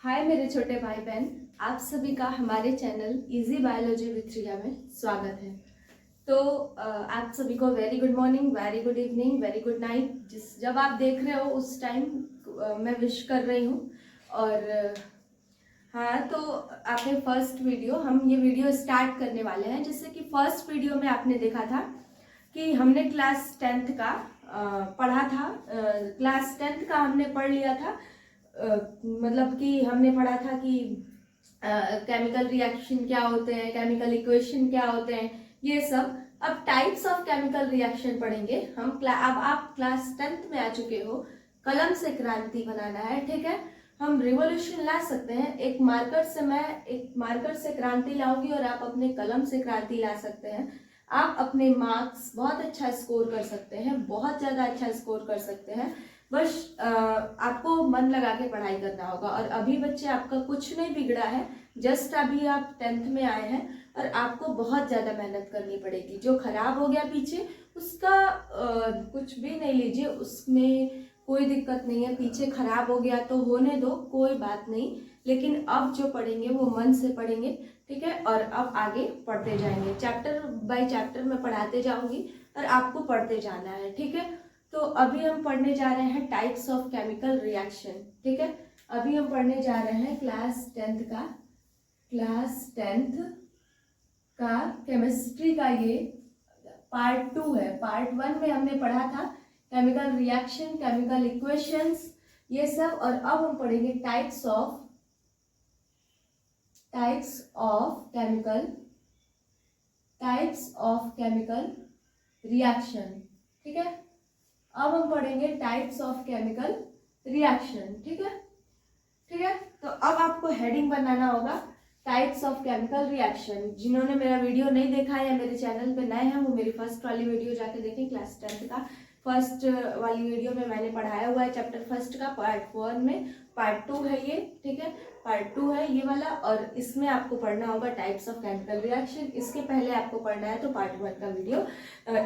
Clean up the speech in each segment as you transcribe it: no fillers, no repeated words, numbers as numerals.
हाय मेरे छोटे भाई बहन, आप सभी का हमारे चैनल इजी बायोलॉजी विथ रिया में स्वागत है। तो आप सभी को very good morning, very good evening, very good night. जब आप देख रहे हो उस टाइम मैं विश कर रही हूँ। और हाँ, तो आपने हम ये वीडियो स्टार्ट करने वाले हैं। जैसे कि फर्स्ट वीडियो में आपने देखा था कि हमने क्लास 10th का पढ़ा था। क्लास 10th का हमने पढ़ लिया था। मतलब कि हमने पढ़ा था कि केमिकल रिएक्शन क्या होते हैं, केमिकल इक्वेशन क्या होते हैं, ये सब। अब टाइप्स ऑफ केमिकल रिएक्शन पढ़ेंगे हम। अब आप क्लास 10th में आ चुके हो। कलम से क्रांति बनाना है, ठीक है। हम रिवॉल्यूशन ला सकते हैं। एक मार्कर से क्रांति लाऊंगी और आप अपने कलम से क्रांति ला सकते हैं। आप अपने मार्क्स बहुत अच्छा स्कोर कर सकते हैं, बहुत ज़्यादा अच्छा स्कोर कर सकते हैं। बस आपको मन लगा के पढ़ाई करना होगा। और अभी बच्चे आपका कुछ नहीं बिगड़ा है, जस्ट अभी आप 10th में आए हैं और आपको बहुत ज़्यादा मेहनत करनी पड़ेगी। जो खराब हो गया पीछे उसका कुछ भी नहीं लीजिए, उसमें कोई दिक्कत नहीं है। पीछे खराब हो गया तो होने दो, कोई बात नहीं। लेकिन अब जो पढ़ेंगे वो मन से पढ़ेंगे, ठीक है। और अब आगे पढ़ते जाएंगे, चैप्टर बाय चैप्टर में पढ़ाते जाऊंगी और आपको पढ़ते जाना है, ठीक है। तो अभी हम पढ़ने जा रहे हैं टाइप्स ऑफ केमिकल रिएक्शन, ठीक है। अभी हम पढ़ने जा रहे हैं क्लास 10th का केमिस्ट्री का। ये पार्ट 2 है। पार्ट 1 में हमने पढ़ा था केमिकल रिएक्शन, केमिकल इक्वेशंस, ये सब। और अब हम पढ़ेंगे टाइप्स ऑफ केमिकल रिएक्शन, ठीक है। अब हम पढ़ेंगे टाइप्स ऑफ केमिकल रिएक्शन, ठीक है। तो अब आपको हेडिंग बनाना होगा टाइप्स ऑफ केमिकल रिएक्शन। जिन्होंने मेरा वीडियो नहीं देखा है या मेरे चैनल पे नए हैं, वो मेरी फर्स्ट वाली वीडियो जाके देखें। क्लास 10th का फर्स्ट वाली वीडियो में मैंने पढ़ाया हुआ है चैप्टर फर्स्ट का। पार्ट 1 में पार्ट 2 है ये, ठीक है। पार्ट 2 है ये वाला। और इसमें आपको पढ़ना होगा टाइप्स ऑफ केमिकल रिएक्शन। इसके पहले आपको पढ़ना है तो पार्ट 1 का video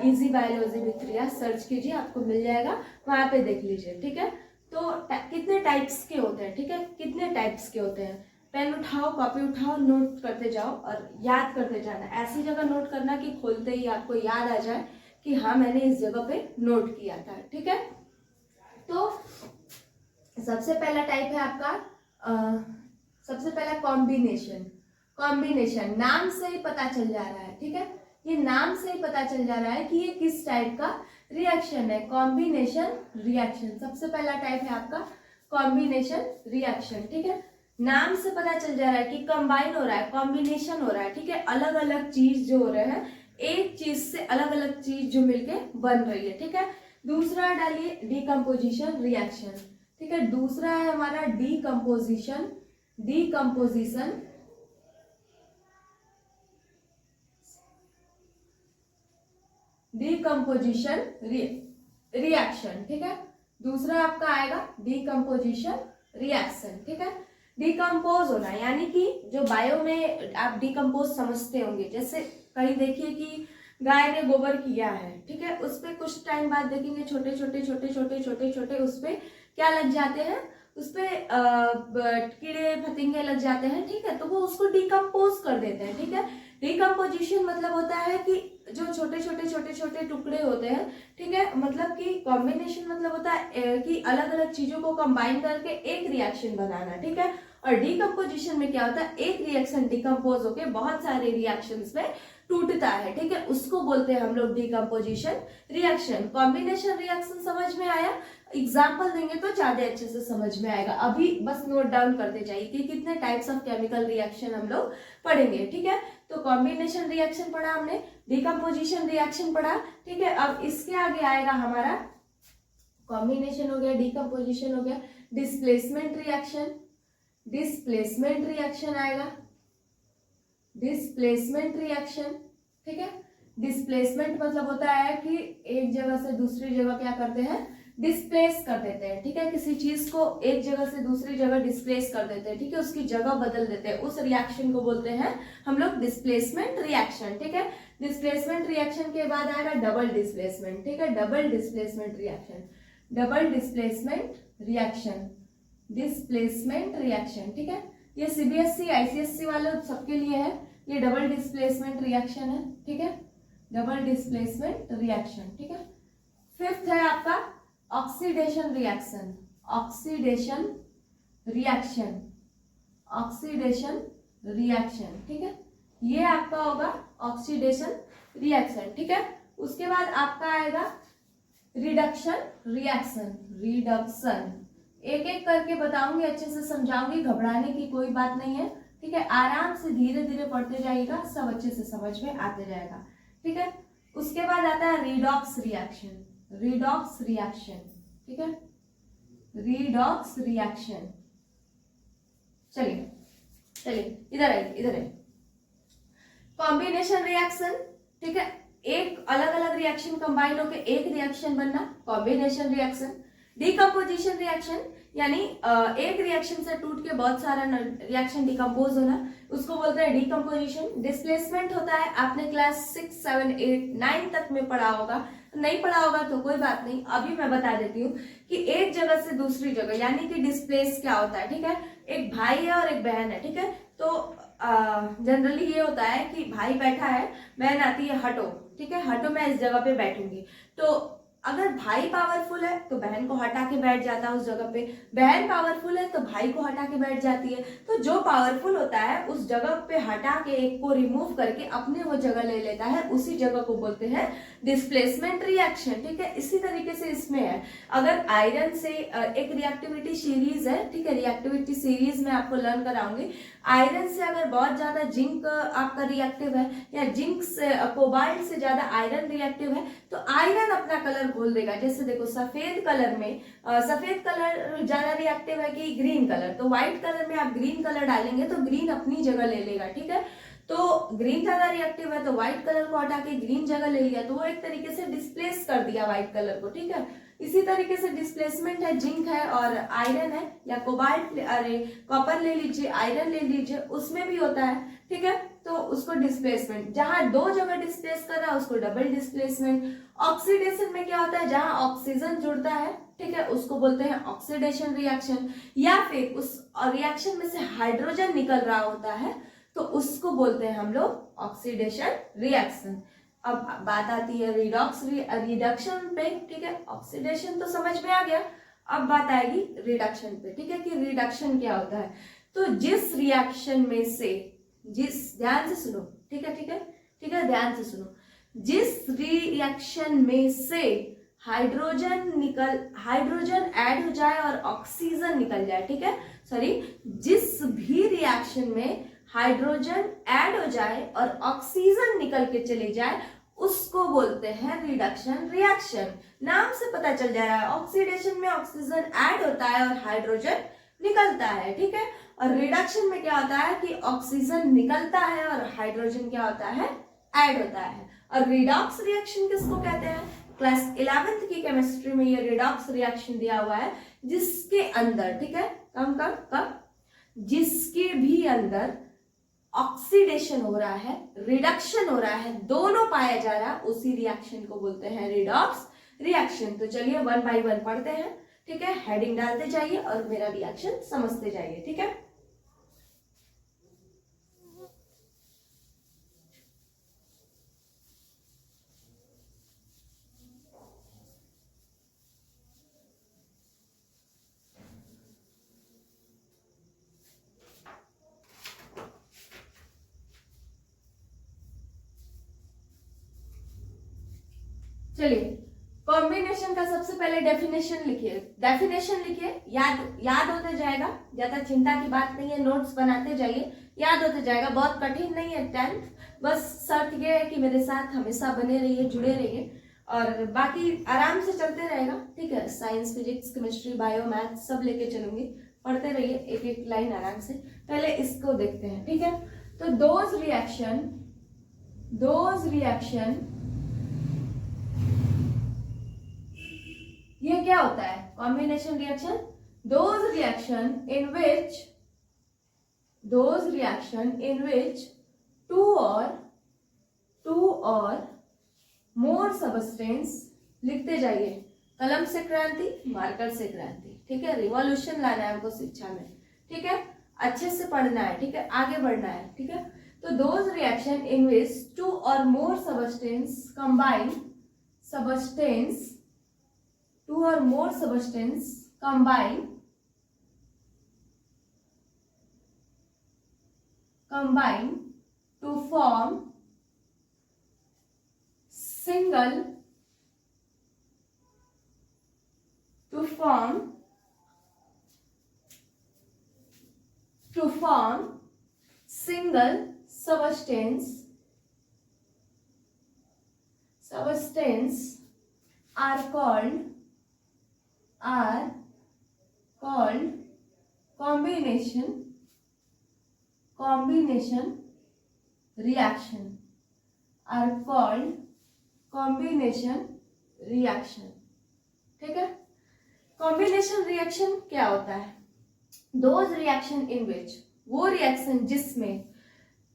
easy biology with Riya search कीजिए, आपको मिल जाएगा, वहां पे देख लीजिए, ठीक है। तो कितने टाइप्स के होते हैं, ठीक है, कितने टाइप्स के होते हैं। पेन उठाओ, कॉपी उठाओ, नोट करते जाओ और याद करते जाना। ऐसी जगह नोट करना कि खोलते ही आपको याद आ जाए कि हाँ मैंने इस जगह पे नोट किया था, ठीक है। तो सबसे पहला टाइप है आपका सबसे पहला कॉम्बिनेशन। नाम से ही पता चल जा रहा है, ठीक है। ये नाम से ही पता चल जा रहा है कि ये किस टाइप का रिएक्शन है। कॉम्बिनेशन रिएक्शन सबसे पहला टाइप है आपका कॉम्बिनेशन रिएक्शन, ठीक है। नाम से पता चल जा रहा है कि कंबाइन हो रहा है, कॉम्बिनेशन हो रहा है, ठीक है। अलग अलग चीज जो हो रहे हैं, एक चीज से अलग अलग चीज जो मिलके बन रही है, ठीक है। दूसरा डालिए डीकम्पोजिशन रिएक्शन, ठीक है। दूसरा है हमारा डीकम्पोजिशन रिएक्शन, ठीक है। दूसरा आपका आएगा डीकम्पोजिशन रिएक्शन, ठीक है। डिकम्पोज होना यानी कि जो बायो में आप डिकम्पोज समझते होंगे। जैसे कहीं देखिए कि गाय ने गोबर किया है, ठीक है। उस पे कुछ टाइम बाद देखेंगे छोटे छोटे उस पे क्या लग जाते हैं, उस पे कीड़े फतिंगे लग जाते हैं, ठीक है। तो वो उसको डिकम्पोज कर देते हैं, ठीक है। डिकम्पोजिशन मतलब होता है कि जो छोटे छोटे टुकड़े होते हैं, ठीक है। मतलब कि कॉम्बिनेशन मतलब होता है कि अलग अलग चीजों को कंबाइन करके एक रिएक्शन बनाना, ठीक है। और डिकम्पोजिशन में क्या होता है, एक रिएक्शन डिकम्पोज होके बहुत सारे रिएक्शंस में टूटता है, ठीक है। उसको बोलते हैं हम लोग डिकम्पोजिशन रिएक्शन। कॉम्बिनेशन रिएक्शन समझ में आया? एग्जाम्पल देंगे तो ज्यादा अच्छे से समझ में आएगा। अभी बस नोट डाउन करते जाइए कि कितने टाइप्स ऑफ केमिकल रिएक्शन हम लोग पढ़ेंगे, ठीक है। तो कॉम्बिनेशन रिएक्शन पढ़ा हमने, डिकम्पोजिशन रिएक्शन पढ़ा, ठीक है। अब इसके आगे आएगा हमारा कॉम्बिनेशन हो गया, डिकम्पोजिशन हो गया, डिस्प्लेसमेंट रिएक्शन आएगा, डिस्प्लेसमेंट रिएक्शन, ठीक है। डिस्प्लेसमेंट मतलब होता है कि एक जगह से दूसरी जगह क्या करते हैं, डिस्प्लेस कर देते हैं, ठीक है। किसी चीज को एक जगह से दूसरी जगह डिस्प्लेस कर देते हैं, ठीक है, उसकी जगह बदल देते हैं। उस रिएक्शन को बोलते हैं हम लोग डिस्प्लेसमेंट रिएक्शन, ठीक है। डिस्प्लेसमेंट रिएक्शन के बाद आएगा डबल डिस्प्लेसमेंट, ठीक है। Double displacement reaction displacement reaction, ठीक है। ये सीबीएसई आईसीएसई वालों सबके लिए है, ये डबल डिस्प्लेसमेंट रिएक्शन है, ठीक है, डबल डिस्प्लेसमेंट रिएक्शन, ठीक है। फिफ्थ है आपका oxidation reaction, oxidation reaction, oxidation reaction, ठीक है, ये आपका होगा ऑक्सीडेशन रिएक्शन, ठीक है। उसके बाद आपका आएगा रिडक्शन रिएक्शन, रिडक्शन एक एक करके बताऊंगी, अच्छे से समझाऊंगी, घबराने की कोई बात नहीं है, ठीक है। आराम से धीरे धीरे पढ़ते जाइएगा, सब अच्छे से समझ में आते जाएगा, ठीक है। उसके बाद आता है रिडॉक्स रिएक्शन, रिडॉक्स रिएक्शन, ठीक है, रिडॉक्स रिएक्शन। चलिए चलिए इधर आइए, इधर आइए। कॉम्बिनेशन रिएक्शन, ठीक है, एक अलग अलग रिएक्शन कंबाइन होकर एक रिएक्शन बनना, कॉम्बिनेशन रिएक्शन। डिकम्पोजिशन रिएक्शन यानी एक रिएक्शन से टूट के बहुत सारा रिएक्शन डिकम्पोज होना, उसको बोलते हैं डिकम्पोजिशन। डिस्प्लेसमेंट होता है, आपने क्लास 6, 7, 8, 9 तक में पढ़ा होगा, नहीं पढ़ा होगा तो कोई बात नहीं, अभी मैं बता देती हूँ कि एक जगह से दूसरी जगह, यानी कि डिस्प्लेस क्या होता है, ठीक है। एक भाई है और एक बहन है, ठीक है, तो जनरली ये होता है कि भाई बैठा है, बहन आती है हटो, ठीक है, हटो मैं इस जगह पे बैठूंगी, तो अगर भाई पावरफुल है तो बहन को हटा के बैठ जाता है उस जगह पे, बहन पावरफुल है तो भाई को हटा के बैठ जाती है। तो जो पावरफुल होता है उस जगह पे हटा के एक को रिमूव करके अपने वो जगह ले लेता है, उसी जगह को बोलते हैं डिस्प्लेसमेंट रिएक्शन, ठीक है। इसी तरीके से इसमें है, अगर आयरन से एक रिएक्टिविटी सीरीज है, ठीक है, रिएक्टिविटी सीरीज में आपको लर्न कराऊंगी। आयरन से अगर बहुत ज्यादा जिंक आपका रिएक्टिव है, या जिंक से कोबाल्ट से ज्यादा आयरन रिएक्टिव है, तो आयरन अपना कलर खोल देगा। जैसे देखो सफेद कलर में सफेद कलर ज्यादा रिएक्टिव है कि ग्रीन कलर, तो व्हाइट कलर में आप ग्रीन कलर डालेंगे तो ग्रीन अपनी जगह ले लेगा, ठीक है। तो ग्रीन ज्यादा रिएक्टिव है तो व्हाइट कलर को हटा के ग्रीन जगह ले लिया, तो वो एक तरीके से डिस्प्लेस कर दिया व्हाइट कलर को, ठीक है। इसी तरीके से डिस्प्लेसमेंट है, जिंक है और आयरन है, या कोबाल्ट, अरे कॉपर ले लीजिए, आयरन ले लीजिए, उसमें भी होता है, ठीक है। तो उसको डिस्प्लेसमेंट, जहां दो जगह डिस्प्लेस कर रहा है उसको डबल डिस्प्लेसमेंट। ऑक्सीडेशन में क्या होता है, जहां ऑक्सीजन जुड़ता है, ठीक है, उसको बोलते हैं ऑक्सीडेशन रिएक्शन, या फिर उस रिएक्शन में से हाइड्रोजन निकल रहा होता है तो उसको बोलते हैं हम लोग ऑक्सीडेशन रिएक्शन। अब बात आती है रिडक्शन पे, ठीक है, ऑक्सीडेशन तो समझ में आ गया, अब बात आएगी रिडक्शन पे, ठीक है, कि रिडक्शन क्या होता है। तो जिस रिएक्शन में से, ध्यान से सुनो, ठीक है, ठीक है, ठीक है, ध्यान से सुनो, जिस रिएक्शन में से हाइड्रोजन ऐड हो जाए और ऑक्सीजन निकल जाए, ठीक है, सॉरी, जिस भी रिएक्शन में हाइड्रोजन ऐड हो जाए और ऑक्सीजन निकल के चले जाए उसको बोलते हैं रिडक्शन रिएक्शन। नाम से पता चल जा रहा है, ऑक्सीडेशन में ऑक्सीजन ऐड होता है और हाइड्रोजन निकलता है, ठीक है, और रिडक्शन में क्या होता है कि ऑक्सीजन निकलता है और हाइड्रोजन क्या होता है, ऐड होता है। और रिडॉक्स रिएक्शन किसको कहते हैं, क्लास 11th की केमिस्ट्री में ये रिडॉक्स रिएक्शन दिया हुआ है, जिसके अंदर, ठीक है, कब जिसके भी अंदर ऑक्सीडेशन हो रहा है, रिडक्शन हो रहा है, दोनों पाया जा रहा है, उसी रिएक्शन को बोलते हैं रिडॉक्स रिएक्शन। तो चलिए 1 by 1 पढ़ते हैं, ठीक है, हेडिंग डालते जाइए और मेरा रिएक्शन समझते जाइए, ठीक है। चलिए कॉम्बिनेशन का सबसे पहले डेफिनेशन लिखिए, डेफिनेशन लिखिए, याद होते जाएगा, ज्यादा चिंता की बात नहीं है, नोट्स बनाते जाइए, याद होते जाएगा, बहुत कठिन नहीं है 10th, बस शर्त ये है कि मेरे साथ हमेशा बने रहिए, जुड़े रहिए, और बाकी आराम से चलते रहेगा, ठीक है। Science, physics, chemistry, bio, math सब लेके चलूंगी, पढ़ते रहिए एक एक लाइन आराम से। पहले इसको देखते हैं, ठीक है। तो दोज रिएक्शन ये क्या होता है, combination reaction, those reaction in which two or more substance, लिखते जाइए, कलम से क्रांति, मार्कर से क्रांति, ठीक है। रिवॉल्यूशन लाना है हमको शिक्षा में, ठीक है। अच्छे से पढ़ना है, ठीक है, आगे बढ़ना है, ठीक है। तो those reaction in which two और more substance combine, substance, two और more substance combine to form single substance are called combination reaction, are called combination reaction, ठीक है। कॉम्बिनेशन रिएक्शन क्या होता है? दोज रिएक्शन इन विच, वो रिएक्शन जिसमें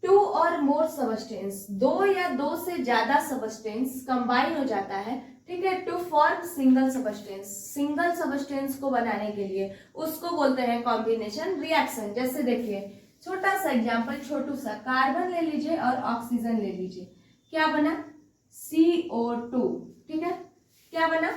to और मोर सबस्टेंस, दो या दो से ज्यादा सबस्टेंस कंबाइन हो जाता है, ठीक है, to form single substance, single substance को बनाने के लिए उसको बोलते हैं कॉम्बिनेशन रिएक्शन। जैसे देखिए छोटा सा एग्जांपल, छोटू सा, कार्बन ले लीजिए और ऑक्सीजन ले लीजिए, क्या बना? CO2, ठीक है, क्या बना?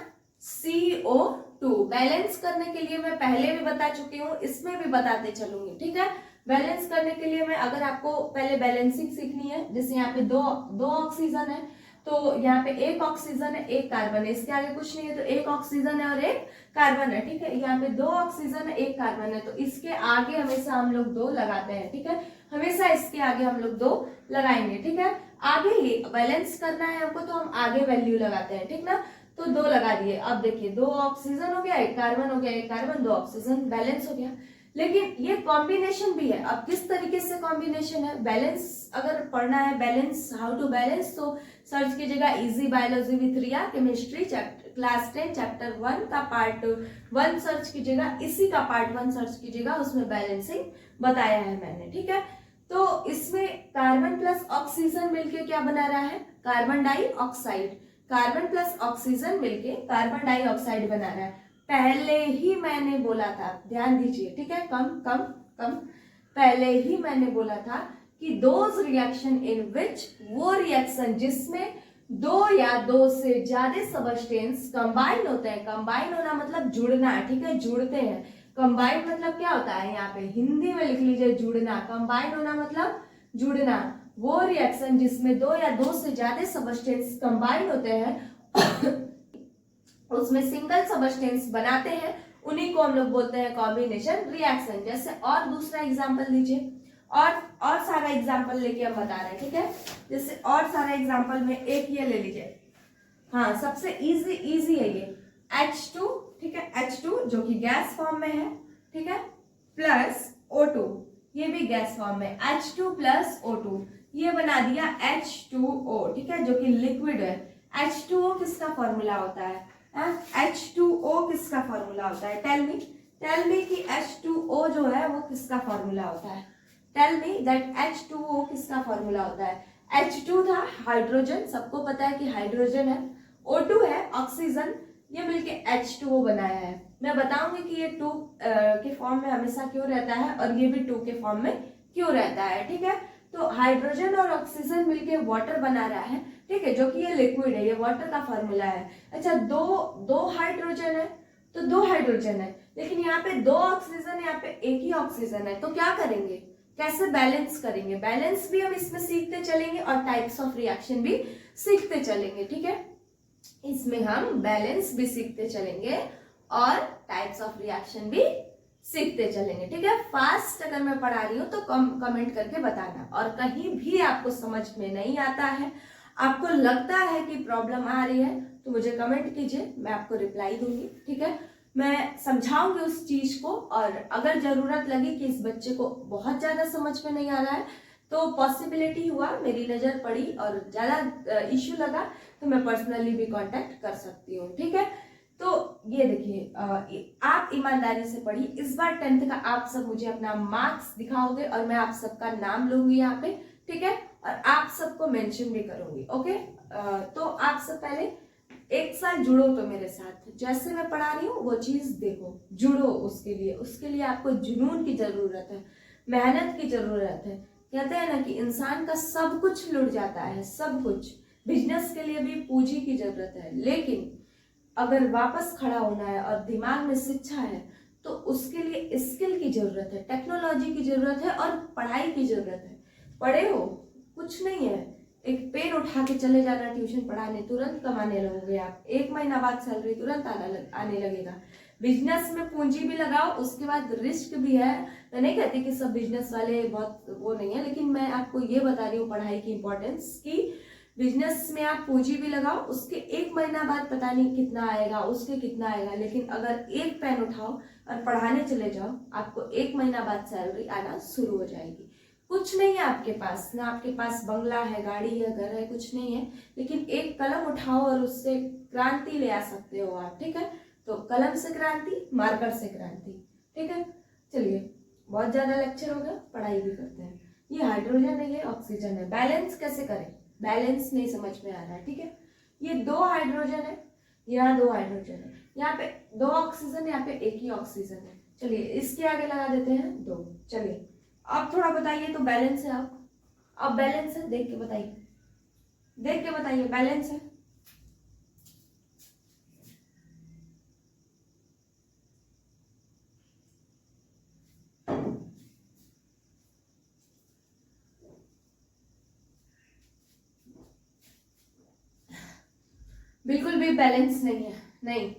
CO2। बैलेंस करने के लिए मैं पहले भी बता चुकी हूँ, इसमें भी बताते चलूंगी, ठीक है। बैलेंस करने के लिए मैं, अगर आपको पहले बैलेंसिंग सीखनी है, जैसे यहाँ पे दो ऑक्सीजन है, तो यहाँ पे एक ऑक्सीजन है, एक कार्बन है, इसके आगे कुछ नहीं है, तो एक ऑक्सीजन है और एक कार्बन है, ठीक है। यहाँ पे दो ऑक्सीजन है, एक कार्बन है, तो इसके आगे हमेशा हम लोग 2 लगाते हैं, ठीक है, हमेशा इसके आगे हम लोग 2 लगाएंगे, ठीक है। आगे ही बैलेंस करना है हमको, तो हम आगे वैल्यू लगाते हैं, ठीक ना। तो 2 लगा दिए, अब देखिए 2 ऑक्सीजन हो गया, एक कार्बन हो गया, एक कार्बन, 2 ऑक्सीजन, बैलेंस हो गया। लेकिन ये कॉम्बिनेशन भी है। अब किस तरीके से कॉम्बिनेशन है? बैलेंस अगर पढ़ना है, बैलेंस, हाउ टू बैलेंस, तो सर्च कीजिएगा easy biology with Riya, chemistry class 10 chapter 1 का पार्ट 1 सर्च कीजिएगा, इसी का पार्ट 1 सर्च कीजिएगा, उसमें बैलेंसिंग बताया है मैंने, ठीक है। तो इसमें कार्बन प्लस ऑक्सीजन मिलके क्या बना रहा है? Carbon dioxide. Carbon plus oxygen मिलके कार्बन डाइऑक्साइड बना रहा है। पहले ही मैंने बोला था, ध्यान दीजिए, ठीक है, कम कम कम, पहले ही मैंने बोला था कि दोज रिएक्शन इन विच, वो रिएक्शन जिसमें 2 या 2 से ज्यादा सबस्टेंस कंबाइन होते हैं। कंबाइन होना मतलब जुड़ना है, ठीक है, जुड़ते हैं। कंबाइन मतलब क्या होता है? यहाँ पे हिंदी में लिख लीजिए जुड़ना। कंबाइन होना मतलब जुड़ना। वो रिएक्शन जिसमें 2 या 2 से ज्यादा सबस्टेंस कंबाइन होते हैं उसमें सिंगल सबस्टेंस बनाते हैं, उन्हीं को हम लोग बोलते हैं कॉम्बिनेशन रिएक्शन। जैसे और दूसरा एग्जांपल लीजिए, और सारा एग्जांपल लेके हम बता रहे हैं, ठीक है। जैसे और सारा एग्जांपल में एक ये ले लीजिए, हाँ, सबसे इजी है ये H2, ठीक है, H2 जो कि गैस फॉर्म में है, ठीक है, प्लस O2, ये भी गैस फॉर्म में, H2 प्लस O2, ये बना दिया H2O, ठीक है, जो कि लिक्विड है। H2O किसका फॉर्मूला होता है? H2O किसका फॉर्मूला होता है? टेल मी कि H2O जो है वो किसका फॉर्मूला होता है? टेल मी दैट H2O किसका फॉर्मूला होता है? H2 था हाइड्रोजन, सबको पता है कि हाइड्रोजन है, O2 है ऑक्सीजन, ये मिलके H2O बनाया है। मैं बताऊंगी कि ये 2 के फॉर्म में हमेशा क्यों रहता है और ये भी 2 के फॉर्म में क्यों रहता है, ठीक है। तो हाइड्रोजन और ऑक्सीजन मिलके वाटर बना रहा है, ठीक है, जो कि ये लिक्विड है, ये वाटर का फॉर्मूला है। अच्छा, दो हाइड्रोजन है, तो 2 हाइड्रोजन है, लेकिन यहाँ पे 2 ऑक्सीजन, यहाँ पे एक ही ऑक्सीजन है, तो क्या करेंगे? कैसे बैलेंस करेंगे? बैलेंस भी हम इसमें सीखते चलेंगे और टाइप्स ऑफ रिएक्शन भी सीखते चलेंगे, ठीक है। इसमें हम बैलेंस भी सीखते चलेंगे और टाइप्स ऑफ रिएक्शन भी सीखते चलेंगे, ठीक है। फास्ट अगर मैं पढ़ा रही हूँ तो कमेंट करके बताना, और कहीं भी आपको समझ में नहीं आता है, आपको लगता है कि प्रॉब्लम आ रही है, तो मुझे कमेंट कीजिए, मैं आपको रिप्लाई दूंगी, ठीक है। मैं समझाऊंगी उस चीज को, और अगर जरूरत लगी कि इस बच्चे को बहुत ज्यादा समझ में नहीं आ रहा है, तो पॉसिबिलिटी हुआ, मेरी नजर पड़ी और ज्यादा इश्यू लगा, तो मैं पर्सनली भी कांटेक्ट कर सकती हूँ, ठीक है। तो ये देखिए, आप ईमानदारी से पढ़िए। इस बार 10th का आप सब मुझे अपना मार्क्स दिखाओगे और मैं आप सबका नाम लूंगी यहाँ पे, ठीक है, और आप सबको मेंशन भी करूंगी, ओके। तो आप सब पहले एक साल जुड़ो तो मेरे साथ, जैसे मैं पढ़ा रही हूँ वो चीज देखो, जुड़ो उसके लिए आपको जुनून की जरूरत है, मेहनत की जरूरत है। कहते हैं ना कि इंसान का सब कुछ लुट जाता है, सब कुछ। बिजनेस के लिए भी पूंजी की जरूरत है, लेकिन अगर वापस खड़ा होना है और दिमाग में शिक्षा है तो उसके लिए स्किल की जरूरत है, टेक्नोलॉजी की जरूरत है और पढ़ाई की जरूरत है। पढ़े हो कुछ नहीं है, एक पेन उठा के चले जाना ट्यूशन पढ़ाने, तुरंत कमाने लगोगे आप, 1 महीना बाद सैलरी तुरंत आने लगेगा। बिजनेस में पूंजी भी लगाओ, उसके बाद रिस्क भी है। मैं नहीं कहती कि सब बिजनेस वाले बहुत वो नहीं है, लेकिन मैं आपको ये बता रही हूँ पढ़ाई की इंपॉर्टेंस की बिजनेस में आप पूंजी भी लगाओ, उसके 1 महीना बाद पता नहीं कितना आएगा, उसके कितना आएगा, लेकिन अगर एक पेन उठाओ और पढ़ाने चले जाओ, आपको 1 महीना बाद सैलरी आना शुरू हो जाएगी। कुछ नहीं है आपके पास, ना आपके पास बंगला है, गाड़ी है, घर है, कुछ नहीं है, लेकिन एक कलम उठाओ और उससे क्रांति ले आ सकते हो आप। ठीक है, तो कलम से क्रांति, मार्कर से क्रांति। ठीक है, चलिए बहुत ज्यादा लेक्चर हो गया, पढ़ाई भी करते हैं। ये हाइड्रोजन है, ये ऑक्सीजन है, बैलेंस कैसे करें, बैलेंस नहीं समझ में आ रहा है। ठीक है, ये 2 हाइड्रोजन है, यहाँ 2 हाइड्रोजन है, यहाँ पे 2 ऑक्सीजन, यहाँ पे एक ही ऑक्सीजन है। चलिए इसके आगे लगा देते हैं 2। चलिए अब थोड़ा बताइए तो बैलेंस है, अब बैलेंस है, देख के बताइए, देख के बताइए बैलेंस है। बिल्कुल भी बैलेंस नहीं है, नहीं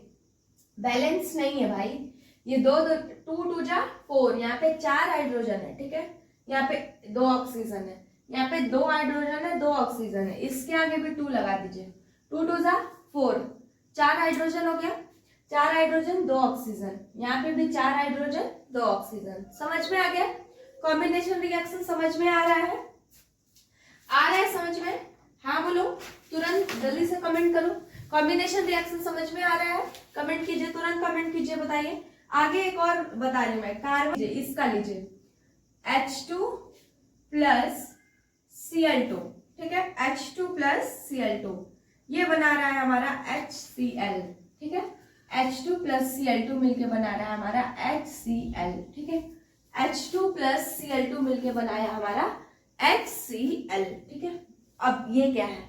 बैलेंस नहीं है भाई। ये 2 2 2 जा 4, यहाँ पे 4 हाइड्रोजन है। ठीक है, यहाँ पे 2 ऑक्सीजन है, यहाँ पे 2 हाइड्रोजन है, 2 ऑक्सीजन है, इसके आगे भी 2 लगा दीजिए, 2 2 जा 4, 4 हाइड्रोजन हो गया, 4 हाइड्रोजन 2 ऑक्सीजन, यहाँ पे भी 4 हाइड्रोजन 2 ऑक्सीजन। समझ में आ गया? कॉम्बिनेशन रिएक्शन समझ में आ रहा है? आ रहा है समझ में? हाँ बोलो, तुरंत जल्दी से कमेंट करो। कॉम्बिनेशन रिएक्शन समझ में आ रहा है? कमेंट कीजिए, तुरंत कमेंट कीजिए, बताइए। आगे एक और बता रही हूँ मैं, कार्बन, इसका लीजिए H2 प्लस Cl2। ठीक है, H2 प्लस Cl2, ये बना रहा है हमारा HCl। ठीक है, H2 प्लस Cl2 मिलके बना रहा है हमारा HCl। ठीक है, H2 प्लस Cl2 मिलके बनाया हमारा HCl। ठीक है, अब ये क्या है,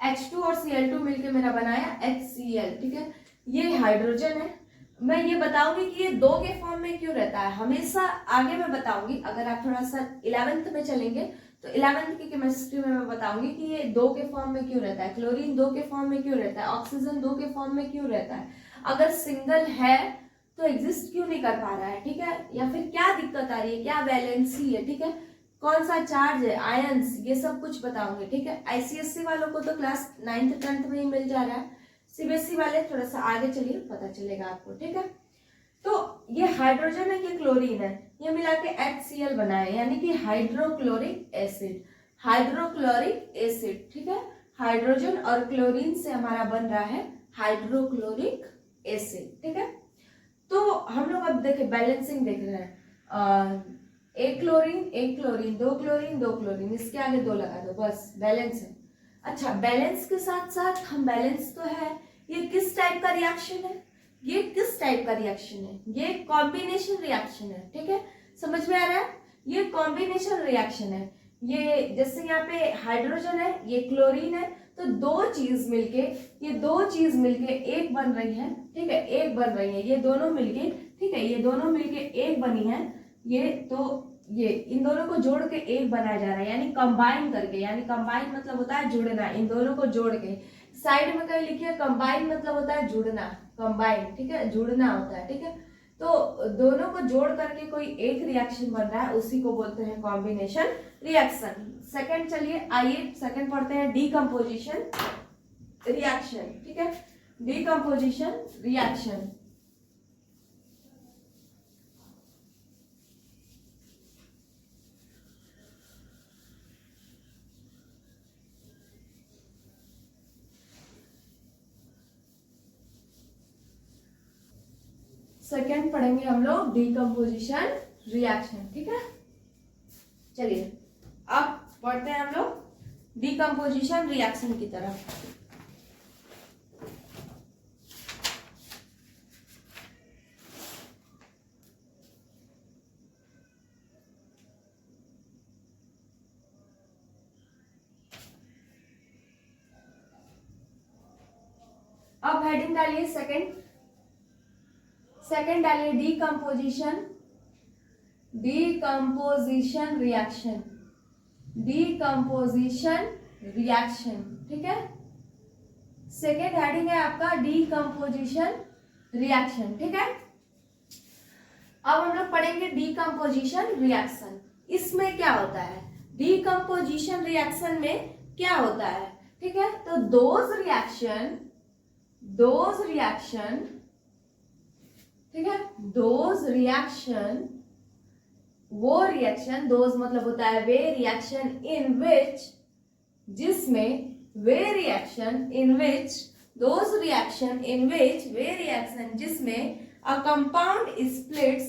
H2 और Cl2 मिलके मेरा बनाया HCl। ठीक है, ये हाइड्रोजन है। मैं ये बताऊंगी कि ये 2 के फॉर्म में क्यों रहता है, हमेशा आगे मैं बताऊंगी। अगर आप थोड़ा सा 11th में चलेंगे तो 11th की केमिस्ट्री में मैं बताऊंगी कि ये 2 के फॉर्म में क्यों रहता है, क्लोरीन 2 के फॉर्म में क्यों रहता है, ऑक्सीजन 2 के फॉर्म में क्यों रहता है, अगर सिंगल है तो एग्जिस्ट क्यों नहीं कर पा रहा है। ठीक है, या फिर क्या दिक्कत आ रही है, क्या वैलेंसी है। ठीक है, कौन सा चार्ज है, आयंस, ये सब कुछ बताऊंगे। ठीक है, आईसीएससी वालों को तो क्लास 9th 10th में ही मिल जा रहा है, सीबीएसई वाले थोड़ा सा आगे चलिए, पता चलेगा आपको। ठीक है, तो ये हाइड्रोजन है, ये क्लोरीन है, ये मिला के HCl बना है, यानी कि हाइड्रोक्लोरिक एसिड, हाइड्रोक्लोरिक एसिड। ठीक है, हाइड्रोजन और क्लोरीन से हमारा बन रहा है हाइड्रोक्लोरिक एसिड। ठीक है, तो हम लोग अब देखे बैलेंसिंग देख रहे हैं, एक क्लोरीन 2 क्लोरीन 2 क्लोरीन, इसके आगे 2 लगा दो, बस बैलेंस है। अच्छा, बैलेंस के साथ साथ हम बैलेंस तो है, ये किस टाइप का रिएक्शन है, ये किस टाइप का रिएक्शन है, ये कॉम्बिनेशन रिएक्शन है। ठीक है, समझ में आ रहा है? ये कॉम्बिनेशन रिएक्शन है। ये जैसे यहाँ पे हाइड्रोजन है, ये क्लोरीन है, तो 2 चीज मिलके, ये 2 चीज मिलके एक बन रही है। ठीक है, एक बन रही है, ये दोनों मिलके, ठीक है, ये दोनों मिलके एक बनी है, ये तो ये इन दोनों को जोड़ के एक बनाया जा रहा है, यानी कंबाइन करके, यानी कंबाइन मतलब होता है जुड़ना, इन दोनों को जोड़ के। साइड में कहीं लिखिए कंबाइन मतलब होता है जुड़ना, कंबाइन। ठीक है, जुड़ना होता है। ठीक है, तो दोनों को जोड़ करके कोई एक रिएक्शन बन रहा है, उसी को बोलते हैं कॉम्बिनेशन रिएक्शन। सेकंड, चलिए आइए सेकंड पढ़ते हैं, डीकम्पोजिशन रिएक्शन। ठीक है, डीकम्पोजिशन रिएक्शन। सेकेंड पढ़ेंगे हम लोग डीकम्पोजिशन रिएक्शन। ठीक है, चलिए अब पढ़ते हैं हम लोग डीकम्पोजिशन रिएक्शन की तरफ। हेडिंग डालिए सेकंड डालिए डीकम्पोजिशन रिएक्शन, ठीक है। सेकेंड हेडिंग है आपका डीकम्पोजिशन रिएक्शन, ठीक है। अब हम लोग पढ़ेंगे डीकम्पोजिशन रिएक्शन। इसमें क्या होता है, डीकम्पोजिशन रिएक्शन में क्या होता है, ठीक है। तो दोज रिएक्शन, ठीक है, वो रिएक्शन, दोज मतलब होता है वे रिएक्शन इन विच, जिसमें वे reaction in which, those reaction in which, वे रिएक्शन जिसमें a compound splits,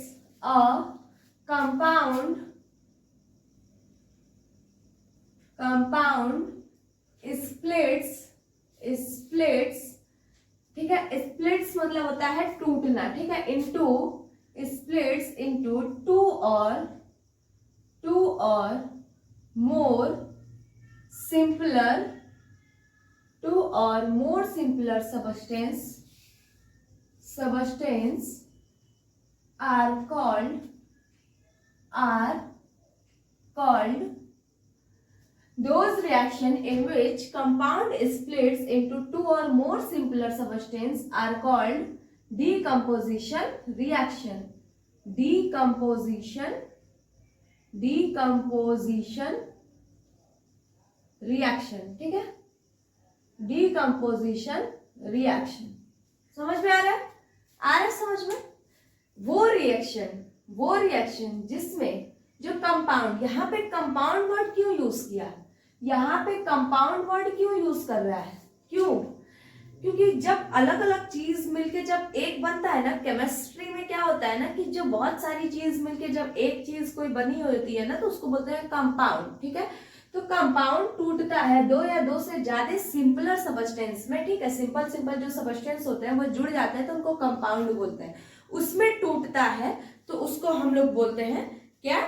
splits, ठीक है। splits मतलब होता है टूटना, ठीक है, splits into two or more simpler substance are called those reaction in which compound splits into two or more simpler substance are called decomposition reaction, decomposition reaction, ठीक है, decomposition reaction। समझ में आ रहा है समझ में। वो रिएक्शन जिसमें जो कंपाउंड, यहाँ पे कंपाउंड वर्ड क्यों यूज किया, यहाँ पे कंपाउंड वर्ड क्यों यूज कर रहा है, क्यों, क्योंकि जब अलग अलग चीज मिलके जब एक बनता है ना, केमिस्ट्री में क्या होता है ना कि जो बहुत सारी चीज मिलके जब एक चीज कोई बनी होती है ना तो उसको बोलते हैं कंपाउंड, ठीक है। तो कंपाउंड टूटता है दो या दो से ज्यादा सिंपलर सबस्टेंस में, ठीक है। सिंपल जो सबस्टेंस होते हैं वो जुड़ जाते हैं तो उनको कंपाउंड बोलते हैं। उसमें टूटता है तो उसको हम लोग बोलते हैं क्या,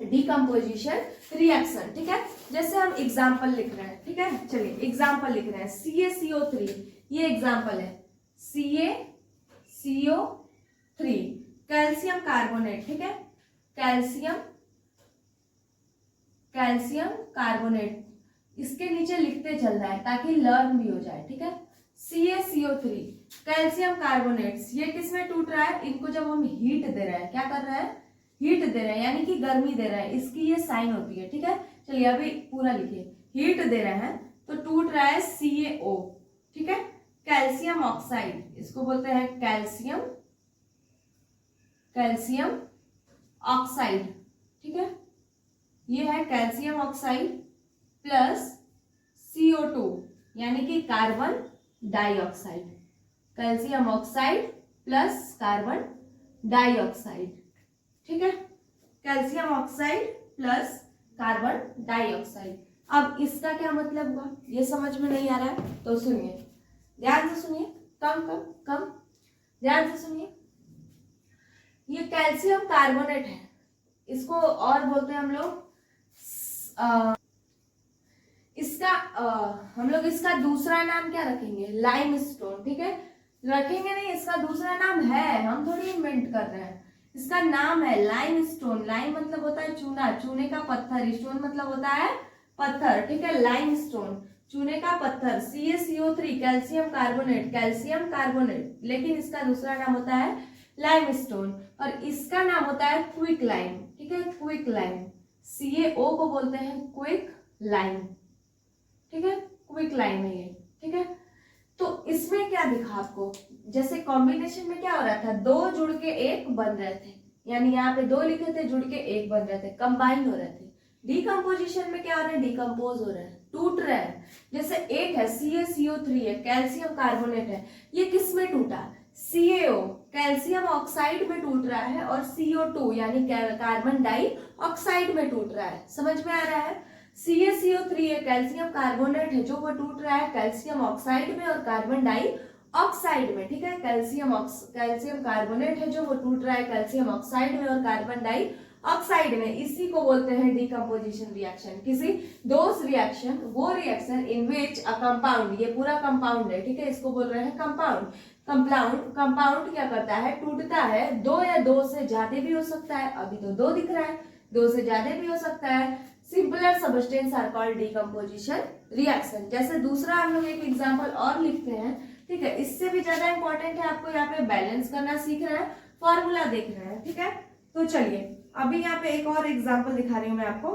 डीकम्पोजिशन रिएक्शन, ठीक है। जैसे हम एग्जाम्पल लिख रहे हैं, ठीक है, चलिए एग्जाम्पल लिख रहे हैं CaCO3, ये एग्जाम्पल है CaCO3 कैल्शियम कार्बोनेट, ठीक है, कैल्शियम कार्बोनेट, इसके नीचे लिखते चल रहा है ताकि लर्न भी हो जाए, ठीक है। CaCO3 कैल्शियम कार्बोनेट्स, ये किसमें टूट रहा है, इनको जब हम हीट दे रहे हैं, क्या कर रहे हैं, हीट दे रहे हैं यानी कि गर्मी दे रहे हैं, इसकी ये साइन होती है, ठीक है। चलिए अभी पूरा लिखिए, हीट दे रहे हैं तो टूट रहा है CaO, ठीक है। कैल्शियम ऑक्साइड, इसको बोलते हैं कैल्शियम ऑक्साइड, ठीक है, ये है कैल्शियम ऑक्साइड प्लस CO2 यानी कि carbon dioxide, calcium oxide plus carbon dioxide, ठीक है, calcium oxide plus carbon dioxide. अब इसका क्या मतलब हुआ, ये समझ में नहीं आ रहा है तो सुनिए, ध्यान से सुनिए, कम ध्यान से सुनिए। ये कैल्शियम कार्बोनेट है, इसको और बोलते हैं हम लोग हम लोग इसका दूसरा नाम क्या रखेंगे, लाइमस्टोन, ठीक है। रखेंगे नहीं, इसका दूसरा नाम है, हम थोड़ी इन्वेंट कर रहे हैं, इसका नाम है लाइमस्टोन। लाइम मतलब होता है चूना, चूने का पत्थर, स्टोन मतलब होता है पत्थर, ठीक है, लाइमस्टोन चूने का पत्थर। CaCO3 कैल्शियम कार्बोनेट, लेकिन इसका दूसरा नाम होता है लाइमस्टोन और इसका नाम होता है क्विक लाइम, ठीक है, क्विक लाइम। CaO को बोलते हैं क्विक लाइम, ठीक है, क्विक लाइम है ये, ठीक है। तो इसमें क्या दिखा आपको, जैसे कॉम्बिनेशन में क्या हो रहा था, दो जुड़ के एक बन रहे थे, यानी यहाँ पे दो लिखे थे जुड़ के एक बन रहे थे, कंबाइन हो रहे थे। डिकम्पोजिशन में क्या हो रहा है, डिकम्पोज हो रहा है, टूट रहा है। जैसे एक है CaCO3 है, कैल्शियम कार्बोनेट है, ये किस में टूटा, CaO कैल्शियम ऑक्साइड में टूट रहा है और CO2 यानी कार्बन डाइऑक्साइड में टूट रहा है। समझ में आ रहा है, CaCO3 है, कैल्शियम कार्बोनेट है जो वो टूट रहा है कैल्शियम ऑक्साइड में और कार्बन डाइऑक्साइड में, ठीक है। कैल्शियम कार्बोनेट है जो वो टूट रहा है कैल्शियम ऑक्साइड में और कार्बन डाइऑक्साइड ऑक्साइड में, इसी को बोलते हैं डिकम्पोजिशन रिएक्शन। किसी दोज रिएक्शन, वो reaction in which a compound, ये पूरा कंपाउंड है, ठीक है, इसको बोल रहे हैं कंपाउंड। कंपाउंड क्या करता है, टूटता है, दो या दो से ज्यादा भी हो सकता है, अभी तो दो दिख रहा है, दो से ज्यादा भी हो सकता है। Simpler substance are called decomposition reaction. जैसे दूसरा हम लोग एक एग्जांपल और लिखते हैं, ठीक है, इससे भी ज्यादा इंपॉर्टेंट है, आपको यहाँ पे बैलेंस करना सीख रहा है, फॉर्मूला देख रहे हैं, ठीक है। तो चलिए अभी यहाँ पे एक और एग्जांपल दिखा रही हूँ मैं आपको,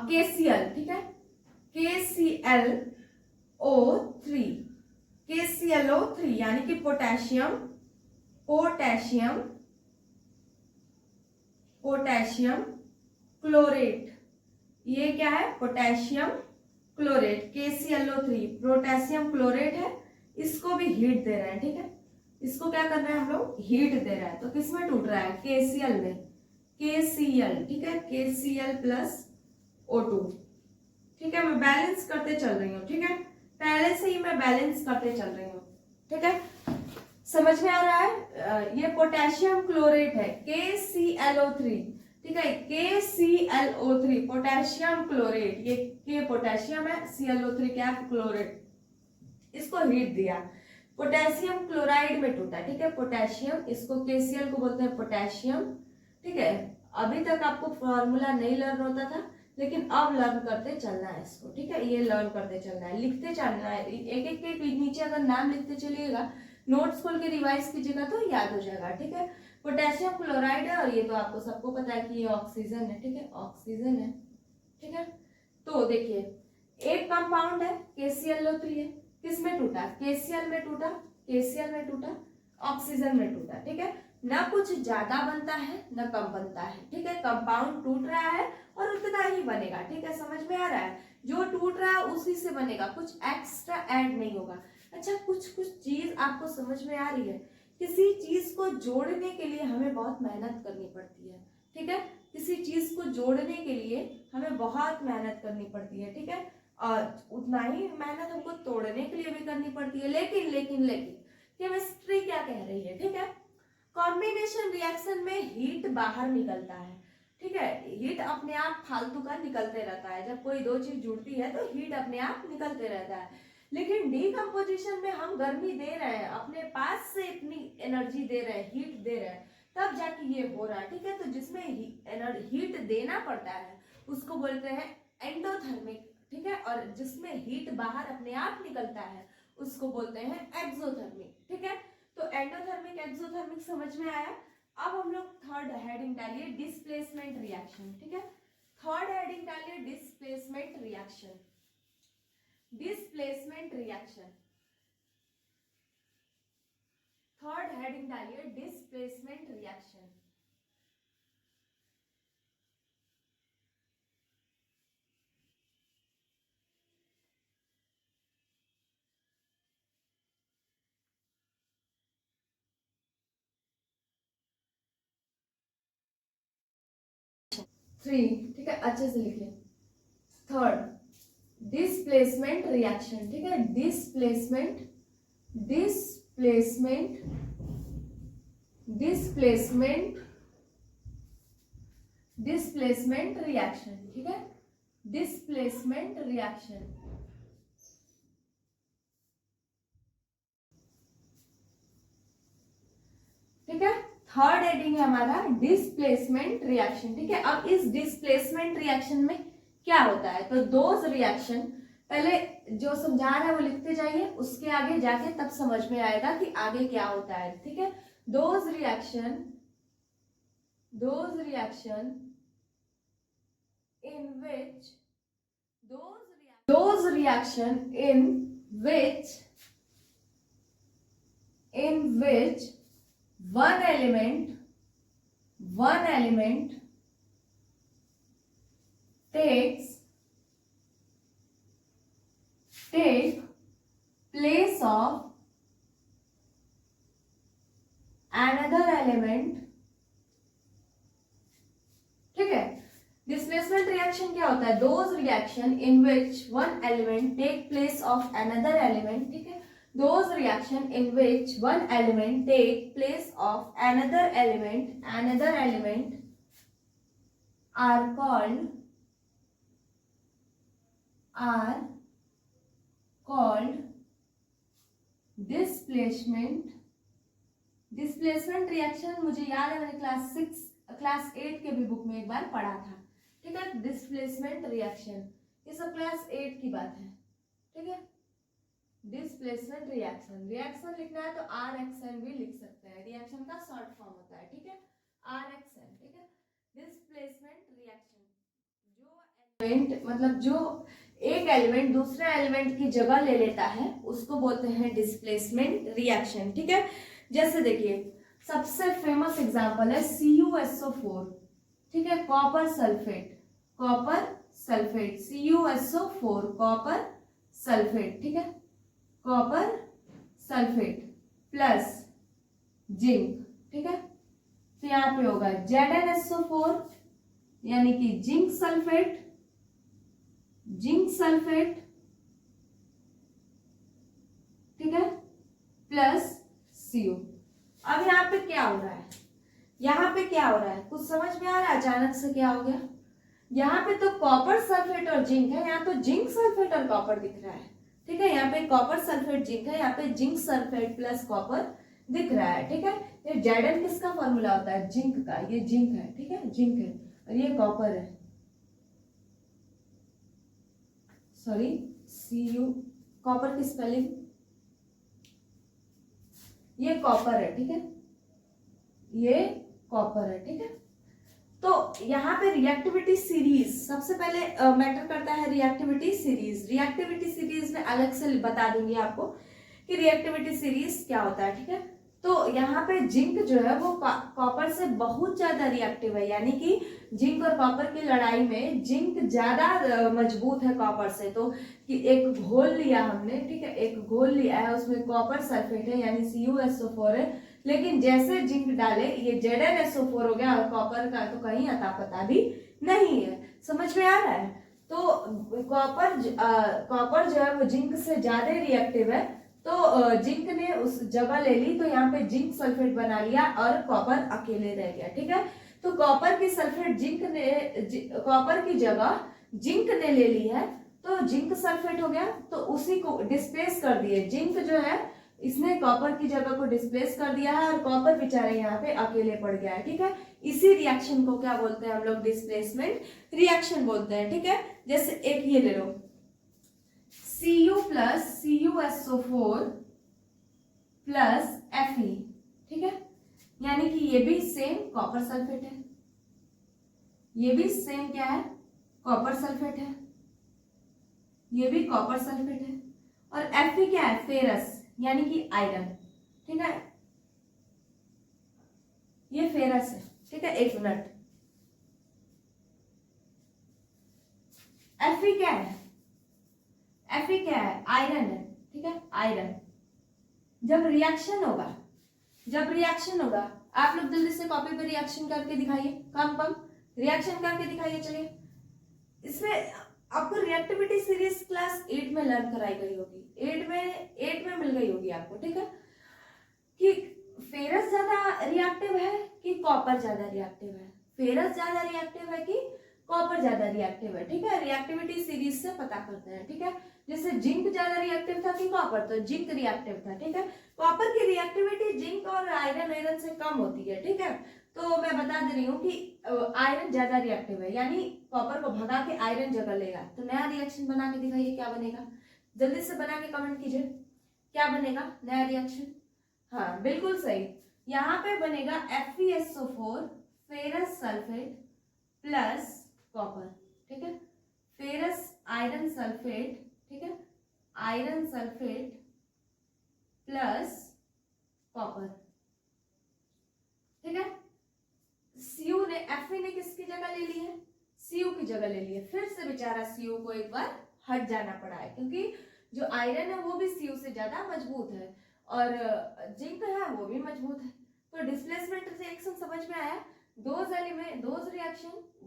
KCl, ठीक है, KClO3, KClO3 यानी कि पोटेशियम क्लोरेट, ये क्या है, potassium chlorate, KClO3 potassium chlorate है, इसको भी हीट दे रहे हैं, ठीक है, इसको क्या कर रहे हैं हम लोग, हीट दे रहे हैं। तो किसमें टूट रहा है, KCl में, KCl, ठीक है, KCl प्लस O2, ठीक है, मैं बैलेंस करते चल रही हूँ, ठीक है, पहले से ही मैं बैलेंस करते चल रही हूँ, ठीक है, समझ में आ रहा है। ये पोटेशियम क्लोरेट है, KClO3, ठीक है, KClO3 पोटेशियम क्लोरेट, ये के पोटेशियम है, ClO3 क्या है, क्लोरेट, इसको हीट दिया, पोटेशियम क्लोराइड में टूटा, ठीक है, पोटेशियम, इसको KCl को बोलते हैं पोटेशियम, ठीक है। अभी तक आपको फॉर्मूला नहीं लर्न होता था, लेकिन अब लर्न करते चलना है इसको, ठीक है, ये लर्न करते चलना है, लिखते चलना है, एक एक के नीचे अगर नाम लिखते चलिएगा, नोट्स खोल के रिवाइज कीजिएगा तो याद हो जाएगा, ठीक है। पोटेशियम क्लोराइड है, और ये तो आपको सबको पता है कि ये ऑक्सीजन है, ठीक है, ऑक्सीजन है, ठीक है। तो देखिए एक कंपाउंड है, KClO3 है, किसमें टूटा, KCl में टूटा, KCl में टूटा, ऑक्सीजन में टूटा, ठीक है, ना कुछ ज्यादा बनता है ना कम बनता है, ठीक है, कंपाउंड टूट रहा है और उतना ही बनेगा, ठीक है, समझ में आ रहा है, जो टूट रहा है उसी से बनेगा, कुछ एक्स्ट्रा ऐड नहीं होगा। अच्छा, कुछ चीज आपको समझ में आ रही है, किसी चीज को जोड़ने के लिए हमें बहुत मेहनत करनी पड़ती है, ठीक है, किसी चीज को जोड़ने के लिए हमें बहुत मेहनत करनी पड़ती है, ठीक है, और उतना ही मेहनत हमको तोड़ने के लिए भी करनी पड़ती है। लेकिन लेकिन लेकिन केमिस्ट्री क्या कह रही है, ठीक है, कॉम्बिनेशन रिएक्शन में हीट बाहर निकलता है, ठीक है, हीट अपने आप फालतू का निकलते रहता है, जब कोई दो चीज जुड़ती है तो हीट अपने आप निकलते रहता है। लेकिन डीकम्पोजिशन में हम गर्मी दे रहे हैं, अपने पास से इतनी एनर्जी दे रहे हैं, हीट दे रहे हैं, तब जाके ये हो रहा है, ठीक है। तो जिसमें हीट देना पड़ता है उसको बोलते हैं एंडोथर्मिक, ठीक है, और जिसमें हीट बाहर अपने आप निकलता है उसको बोलते हैं एक्सोथर्मिक, ठीक है। तो एंडोथर्मिक एक्सोथर्मिक समझ में आया। अब हम लोग थर्ड हेडिंग डालिए, डिस्प्लेसमेंट रिएक्शन, ठीक है, थर्ड हेडिंग डालिए displacement reaction, displacement reaction, third heading डालिए डिस्प्लेसमेंट रिएक्शन। थ्री, ठीक है, अच्छे से लिखिए, थर्ड डिस्प्लेसमेंट रिएक्शन, ठीक है, displacement displacement displacement displacement reaction, ठीक है, डिस्प्लेसमेंट रिएक्शन, ठीक है, थर्ड हेडिंग है हमारा डिस्प्लेसमेंट रिएक्शन, ठीक है। अब इस डिस्प्लेसमेंट रिएक्शन में क्या होता है, तो दोज रिएक्शन, पहले जो समझा रहा है वो लिखते जाइए, उसके आगे जाके तब समझ में आएगा कि आगे क्या होता है, ठीक है। Those reaction in which those reaction in which one element take place of another element, ठीक है। डिस्प्लेसमेंट रिएक्शन क्या होता है, those reaction in which one element take place of another element, ठीक है, those reaction in which one element take place of another element are called displacement reaction. मुझे याद है मैंने क्लास 8 के भी बुक में एक बार पढ़ा था, ठीक है। डिस्प्लेसमेंट रिएक्शन, ये सब क्लास 8 की बात है, ठीक है। डिस्प्लेसमेंट रिएक्शन, रिएक्शन लिखना है तो RXN भी लिख सकते हैं, रिएक्शन का शॉर्ट फॉर्म होता है, ठीक है, RXN, ठीक है। डिस्प्लेसमेंट रिएक्शन, जो एलिमेंट मतलब जो एक एलिमेंट दूसरे एलिमेंट की जगह ले लेता है उसको बोलते हैं डिस्प्लेसमेंट रिएक्शन, ठीक है। जैसे देखिए सबसे फेमस एग्जांपल है CuSO4, ठीक है, copper sulphate, CuSO4 copper sulphate, ठीक है, कॉपर सल्फेट प्लस जिंक, ठीक है। तो यहाँ पे होगा ZnSO4 यानी कि जिंक सल्फेट, ठीक है, प्लस Cu। अब यहाँ पे क्या हो रहा है, कुछ समझ में आ रहा है अचानक से क्या हो गया? यहाँ पे तो कॉपर सल्फेट और जिंक है, यहाँ तो जिंक सल्फेट और कॉपर दिख रहा है, ठीक है। यहाँ पे कॉपर सल्फेट जिंक है, यहाँ पे जिंक सल्फेट प्लस कॉपर दिख रहा है, ठीक है। ये Zn किसका फॉर्मूला होता है? जिंक का, ये जिंक है, ठीक है, जिंक है, और ये कॉपर है, सॉरी Cu, कॉपर की स्पेलिंग, ये कॉपर है, ठीक है, ये कॉपर है, ठीक है। तो यहाँ पे रिएक्टिविटी सीरीज सबसे पहले मैटर करता है, रिएक्टिविटी सीरीज में अलग से बता दूंगी आपको कि रिएक्टिविटी सीरीज क्या होता है, ठीक है। तो यहाँ पे जिंक जो है वो कॉपर से बहुत ज्यादा रिएक्टिव है, यानी कि जिंक और कॉपर की लड़ाई में जिंक ज्यादा मजबूत है कॉपर से। तो कि एक घोल लिया हमने, ठीक है, एक घोल लिया है, उसमें कॉपर सल्फेट है यानी CuSO4 है, लेकिन जैसे जिंक डाले ये ZnSO4 हो गया और कॉपर का तो कहीं अता पता भी नहीं है। समझ में आ रहा है? तो कॉपर जो है वो जिंक से ज्यादा रिएक्टिव है, तो जिंक ने उस जगह ले ली, तो यहाँ पे जिंक सल्फेट बना लिया और कॉपर अकेले रह गया, ठीक है। तो कॉपर की जगह जिंक ने ले ली है, तो जिंक सल्फेट हो गया, तो उसी को डिस्प्लेस कर दिए। जिंक जो है इसने कॉपर की जगह को डिस्प्लेस कर दिया है और कॉपर बेचारे यहाँ पे अकेले पड़ गया है, ठीक है। इसी रिएक्शन को क्या बोलते हैं हम लोग? डिस्प्लेसमेंट रिएक्शन बोलते हैं, ठीक है। जैसे एक ये ले लो, Cu plus CuSO4 plus Fe, ठीक है, यानी कि ये भी सेम कॉपर सल्फेट है, ये भी सेम क्या है? कॉपर सल्फेट है, ये भी कॉपर सल्फेट है, और Fe क्या है? फेरस यानी कि आयरन, ठीक है, ये फेरस है, ठीक है। एक मिनट, Fe क्या है? Fe क्या है? आयरन है, ठीक है, आयरन। जब रिएक्शन होगा आप लोग जल्दी से कॉपी पे रिएक्शन करके दिखाइए, कम रिएक्शन करके दिखाइए। चलिए, इसमें आपको रिएक्टिविटी सीरीज क्लास 8 में लर्न कराई गई होगी, 8 में मिल गई होगी आपको, ठीक है, कि फेरस ज्यादा रिएक्टिव है कि कॉपर ज्यादा रिएक्टिव है, फेरस ज्यादा रिएक्टिव है कि कॉपर ज्यादा रिएक्टिव है, ठीक है। रिएक्टिविटी सीरीज से पता करते हैं, ठीक है। जैसे जिंक ज्यादा रिएक्टिव था कि कॉपर, तो जिंक रिएक्टिव था, ठीक है। कॉपर की रिएक्टिविटी जिंक और आयरन से कम होती है, ठीक है। तो मैं बता दे रही हूँ कि आयरन ज्यादा रिएक्टिव है, यानी कॉपर को भगा के आयरन जगह लेगा। तो नया रिएक्शन बना के दिखाइए, क्या बनेगा? जल्दी से बना के कमेंट कीजिए, क्या बनेगा नया रिएक्शन? हाँ बिल्कुल सही, यहाँ पे बनेगा FeSO4 ferrous sulphate plus copper, ठीक है, फेरस आयरन सल्फेट, ठीक है, आयरन सल्फेट प्लस कॉपर, ठीक है। Cu ने Fe ने किसकी जगह ले ली है? Cu की जगह ले ली है। फिर से बेचारा Cu को एक बार हट जाना पड़ा है, क्योंकि जो आयरन है वो भी Cu से ज्यादा मजबूत है और जिंक है वो भी मजबूत है। तो डिस्प्लेसमेंट रिएक्शन समझ में आया?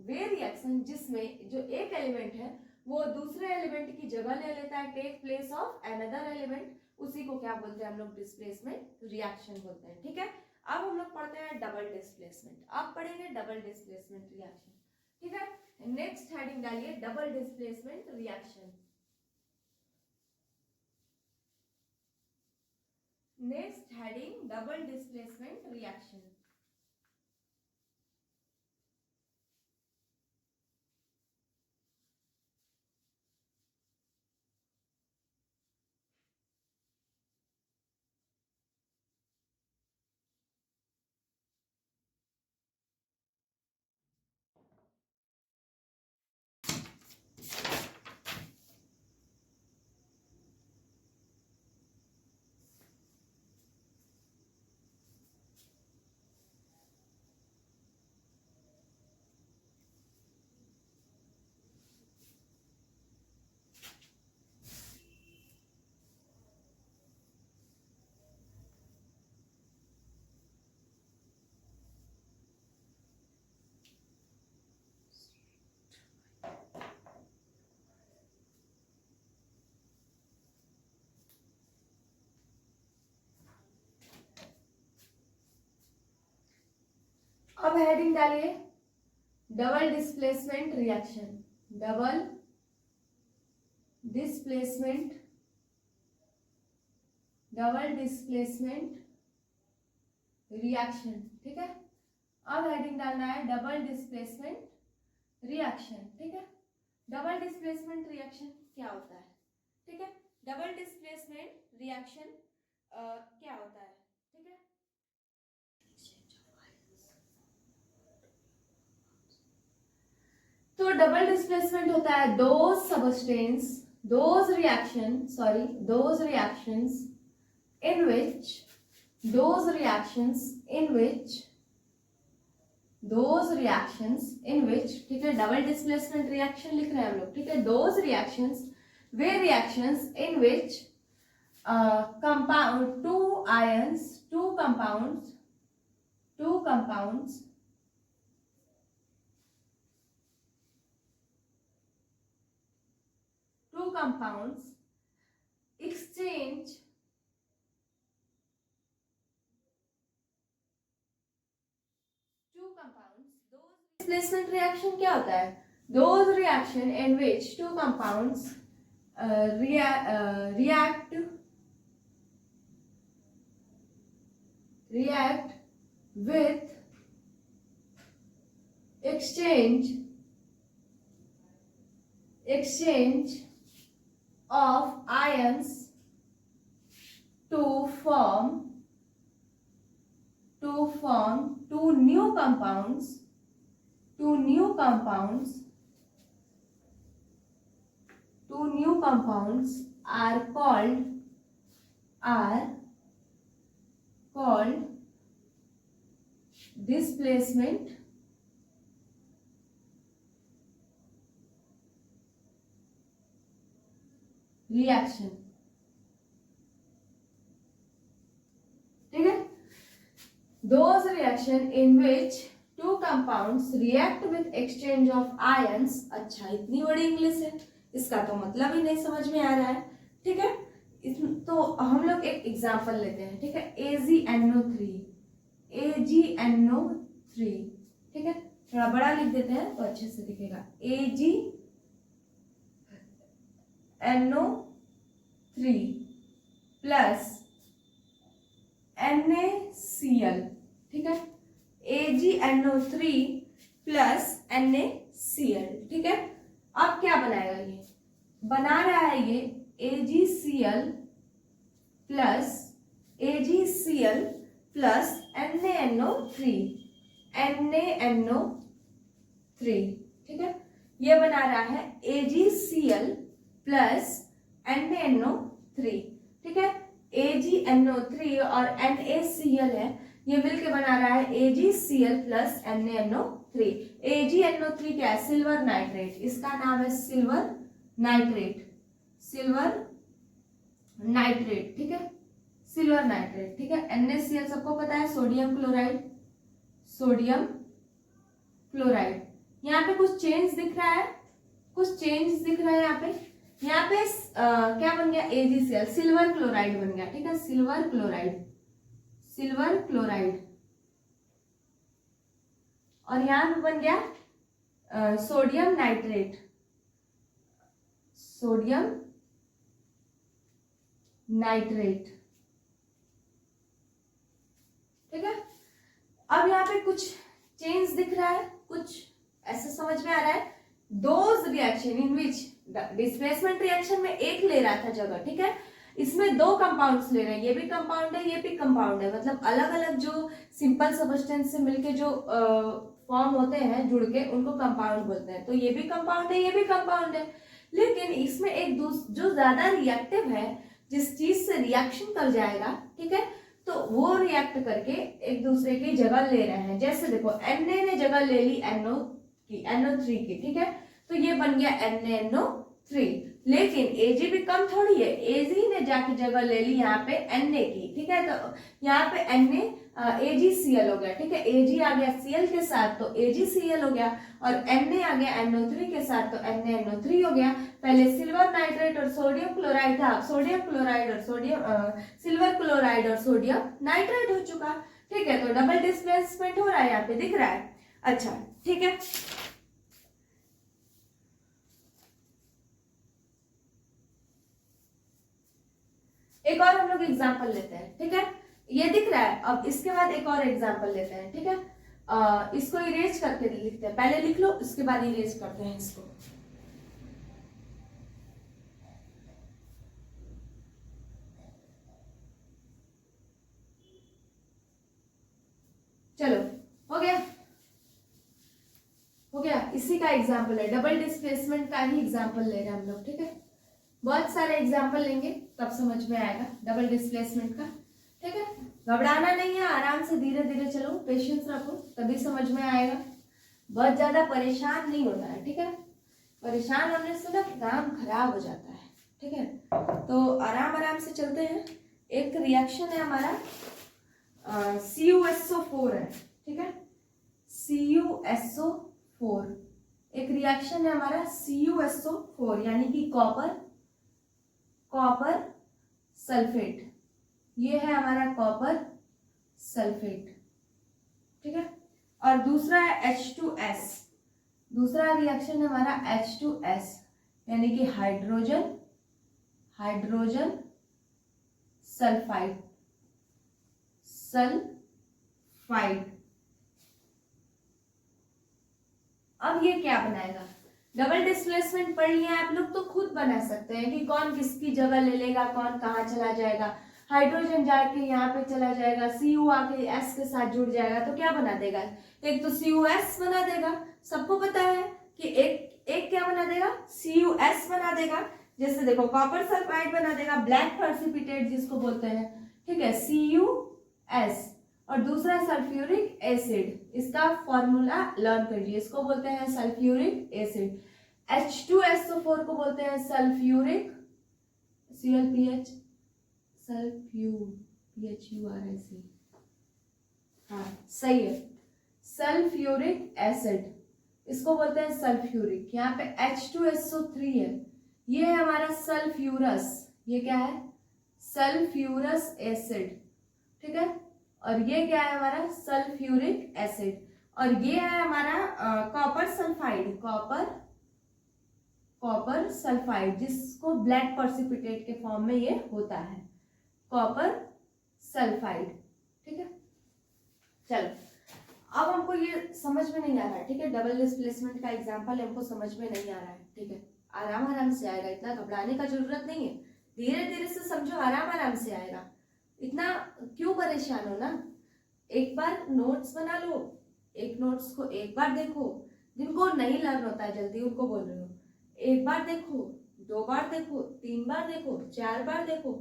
वे रिएक्शन जिसमें जो एक एलिमेंट है वो दूसरे एलिमेंट की जगह ले लेता है, take place of another element, उसी को क्या बोलते हैं हम लोग? डिस्प्लेसमेंट रिएक्शन बोलते हैं, ठीक है। अब हम लोग पढ़ते हैं डबल डिस्प्लेसमेंट। अब पढ़ेंगे डबल डिस्प्लेसमेंट रिएक्शन, ठीक है। नेक्स्ट हेडिंग डालिए double displacement reaction. Next heading double displacement reaction. अब हेडिंग डालिए double displacement reaction. Double displacement reaction. ठीक है। अब हेडिंग डालना है डबल डिस्प्लेसमेंट रिएक्शन। ठीक है। डबल डिस्प्लेसमेंट रिएक्शन क्या होता है? ठीक है। डबल डिस्प्लेसमेंट रिएक्शन क्या होता है? ठीक है। तो डबल डिस्प्लेसमेंट होता है दोज reactions in which ठीक है, डबल डिस्प्लेसमेंट रिएक्शन लिख रहे हैं हम लोग। ठीक है, those reactions way reactions in which compound two compounds exchange displacement reaction क्या होता है? Those reaction in which two compounds react with exchange of ions to form two new compounds are called displacement reaction। ठीक है, those reaction in which two compounds react with exchange of ions। अच्छा, इतनी बड़ी English है, इसका तो मतलब ही नहीं समझ में आ रहा है। ठीक है, तो हम लोग एक एग्जांपल लेते हैं। ठीक है, AgNO3। ठीक है, थोड़ा बड़ा लिख देते हैं तो अच्छे से दिखेगा। AgNO3 plus NaCl। ठीक है, AgNO3 प्लस NaCl। ठीक है, अब क्या बनाएगा? ये बना रहा है ये AgCl प्लस NaNO3। ठीक है, ये बना रहा है AgCl प्लस NaNO3। ठीक है, AgNO3 और NaCl है, ये मिलके बना रहा है AgCl प्लस NaNO3। AgNO3 क्या है? Silver nitrate. इसका नाम है सिल्वर नाइट्रेट। ठीक है, सिल्वर नाइट्रेट। ठीक है, NaCl सबको पता है, सोडियम क्लोराइड। यहाँ पे कुछ चेंज दिख रहा है, यहाँ पे क्या बन गया? AgCl, सिल्वर क्लोराइड बन गया। ठीक है, सिल्वर क्लोराइड। और यहाँ पे बन गया सोडियम नाइट्रेट, सोडियम नाइट्रेट, ठीक है। अब यहाँ पे कुछ चेंज दिख रहा है, कुछ ऐसे समझ में आ रहा है, those reaction in which displacement reaction में एक ले रहा था जगह, ठीक है, इसमें दो कंपाउंड्स ले रहे हैं, ये भी कंपाउंड है, ये भी कंपाउंड है, मतलब अलग अलग जो सिंपल सब्सटेंस से मिलके जो फॉर्म होते हैं जुड़ के, उनको कंपाउंड बोलते हैं। तो ये भी कंपाउंड है, ये भी कंपाउंड है, लेकिन इसमें एक जो ज्यादा रिएक्टिव है, जिस चीज से रिएक्शन कर जाएगा, ठीक है, तो वो रिएक्ट करके एक दूसरे की जगह ले रहे हैं। जैसे देखो Na ने जगह ले ली NO की, NO3 की, ठीक है, तो ये बन गया NaNO3, लेकिन Ag भी कम थोड़ी है, Ag ने जाके जगह ले ली यहाँ पे Na की, ठीक है, तो यहाँ पे Na AgCl हो गया, ठीक है, Ag आ गया Cl के साथ तो AgCl हो गया, और Na आ गया NO3 के साथ तो NaNO3 हो गया। पहले सिल्वर नाइट्रेट और सोडियम क्लोराइड था, सोडियम क्लोराइड और सिल्वर क्लोराइड और सोडियम नाइट्रेट हो चुका, ठीक है, तो डबल डिस्प्लेसमेंट हो रहा है, यहाँ पे दिख रहा है। अच्छा, ठीक है, एक और हम लोग एग्जाम्पल लेते हैं, ठीक है, ये दिख रहा है। अब इसके बाद एक और एग्जाम्पल लेते हैं, ठीक है, इसको इरेज करके लिखते हैं, पहले लिख लो उसके बाद इरेज करते हैं इसको। चलो, हो गया, हो गया, इसी का एग्जाम्पल है, डबल डिस्प्लेसमेंट का ही एग्जाम्पल ले रहे हैं हम लोग, ठीक है, बहुत सारे एग्जाम्पल लेंगे तब समझ में आएगा डबल डिस्प्लेसमेंट का, ठीक है, घबराना नहीं है, आराम से धीरे धीरे चलो, पेशेंस रखो, तभी समझ में आएगा, बहुत ज्यादा परेशान नहीं होना है, ठीक है, परेशान होने से ना काम खराब हो जाता है, ठीक है, तो आराम आराम से चलते हैं। एक रिएक्शन है हमारा CuSO4 है, ठीक है, CuSO4 एक रिएक्शन है हमारा CuSO4, यानी कि कॉपर सल्फेट, ये है हमारा कॉपर सल्फेट, ठीक है, और दूसरा है H2S, दूसरा रिएक्शन है हमारा H2S, यानी कि हाइड्रोजन सल्फाइड, अब ये क्या बनाएगा, डबल डिस्प्लेसमेंट पढ़ लिया आप लोग तो खुद बना सकते हैं कि कौन किसकी जगह ले लेगा, कौन कहाँ चला जाएगा, हाइड्रोजन जाके यहाँ पे चला जाएगा, Cu आके S के साथ जुड़ जाएगा तो क्या बना देगा, एक तो CuS बना देगा, सबको पता है कि एक क्या बना देगा, CuS बना देगा, जैसे देखो कॉपर सल्फाइड बना देगा, ब्लैक प्रेसिपिटेट जिसको बोलते हैं, ठीक है, CuS, और दूसरा सल्फ्यूरिक एसिड, इसका फॉर्मूला लर्न करिए, इसको बोलते हैं सल्फ्यूरिक एसिड, H2SO4 को बोलते हैं सल्फ्यूरिक ClPH PHURIC, हाँ सही है, सल्फ्यूरिक एसिड, इसको बोलते हैं सल्फ्यूरिक, यहाँ पे H2SO3 है, ये है हमारा सल्फ्यूरस, ये क्या है सल्फ्यूरस एसिड, ठीक है, और ये क्या है हमारा सल्फ्यूरिक एसिड, और ये है हमारा कॉपर सल्फाइड जिसको ब्लैक प्रेसिपिटेट के फॉर्म में ये होता है, कॉपर सल्फाइड, ठीक है। चलो, अब हमको ये समझ में नहीं आ रहा है, ठीक है, डबल डिस्प्लेसमेंट का एग्जांपल हमको समझ में नहीं आ रहा है, ठीक है, आराम आराम से आएगा, इतना घबराने का जरूरत नहीं है, धीरे धीरे से समझो, आराम आराम से आएगा, इतना क्यों परेशान हो ना, एक बार नोट्स बना लो, एक नोट्स को एक बार देखो, जिनको नहीं लर्न होता है जल्दी उनको बोल रही हूँ, एक बार देखो, 2 बार देखो, 3 बार देखो, 4 बार देखो,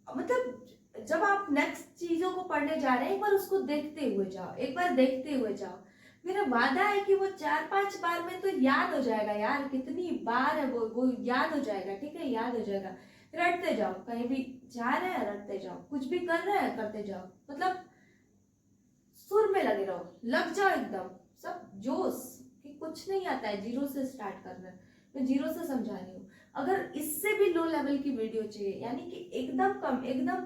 मतलब जब आप नेक्स्ट चीजों को पढ़ने जा रहे हैं एक बार उसको देखते हुए जाओ, एक बार देखते हुए जाओ, मेरा वादा है कि वो 4-5 बार में तो याद हो जाएगा यार, कितनी बार है वो याद हो जाएगा, ठीक है, याद हो जाएगा, रटते जाओ, कहीं भी जा रहे हैं रटते जाओ, कुछ भी कर रहे हैं करते जाओ, मतलब सुर में लगे रहो, लग जाओ एकदम, सब जोश, कि कुछ नहीं आता है, जीरो से स्टार्ट करना है, मैं जीरो से समझा रही हूँ। अगर इससे भी लो लेवल की वीडियो चाहिए, यानी कि एकदम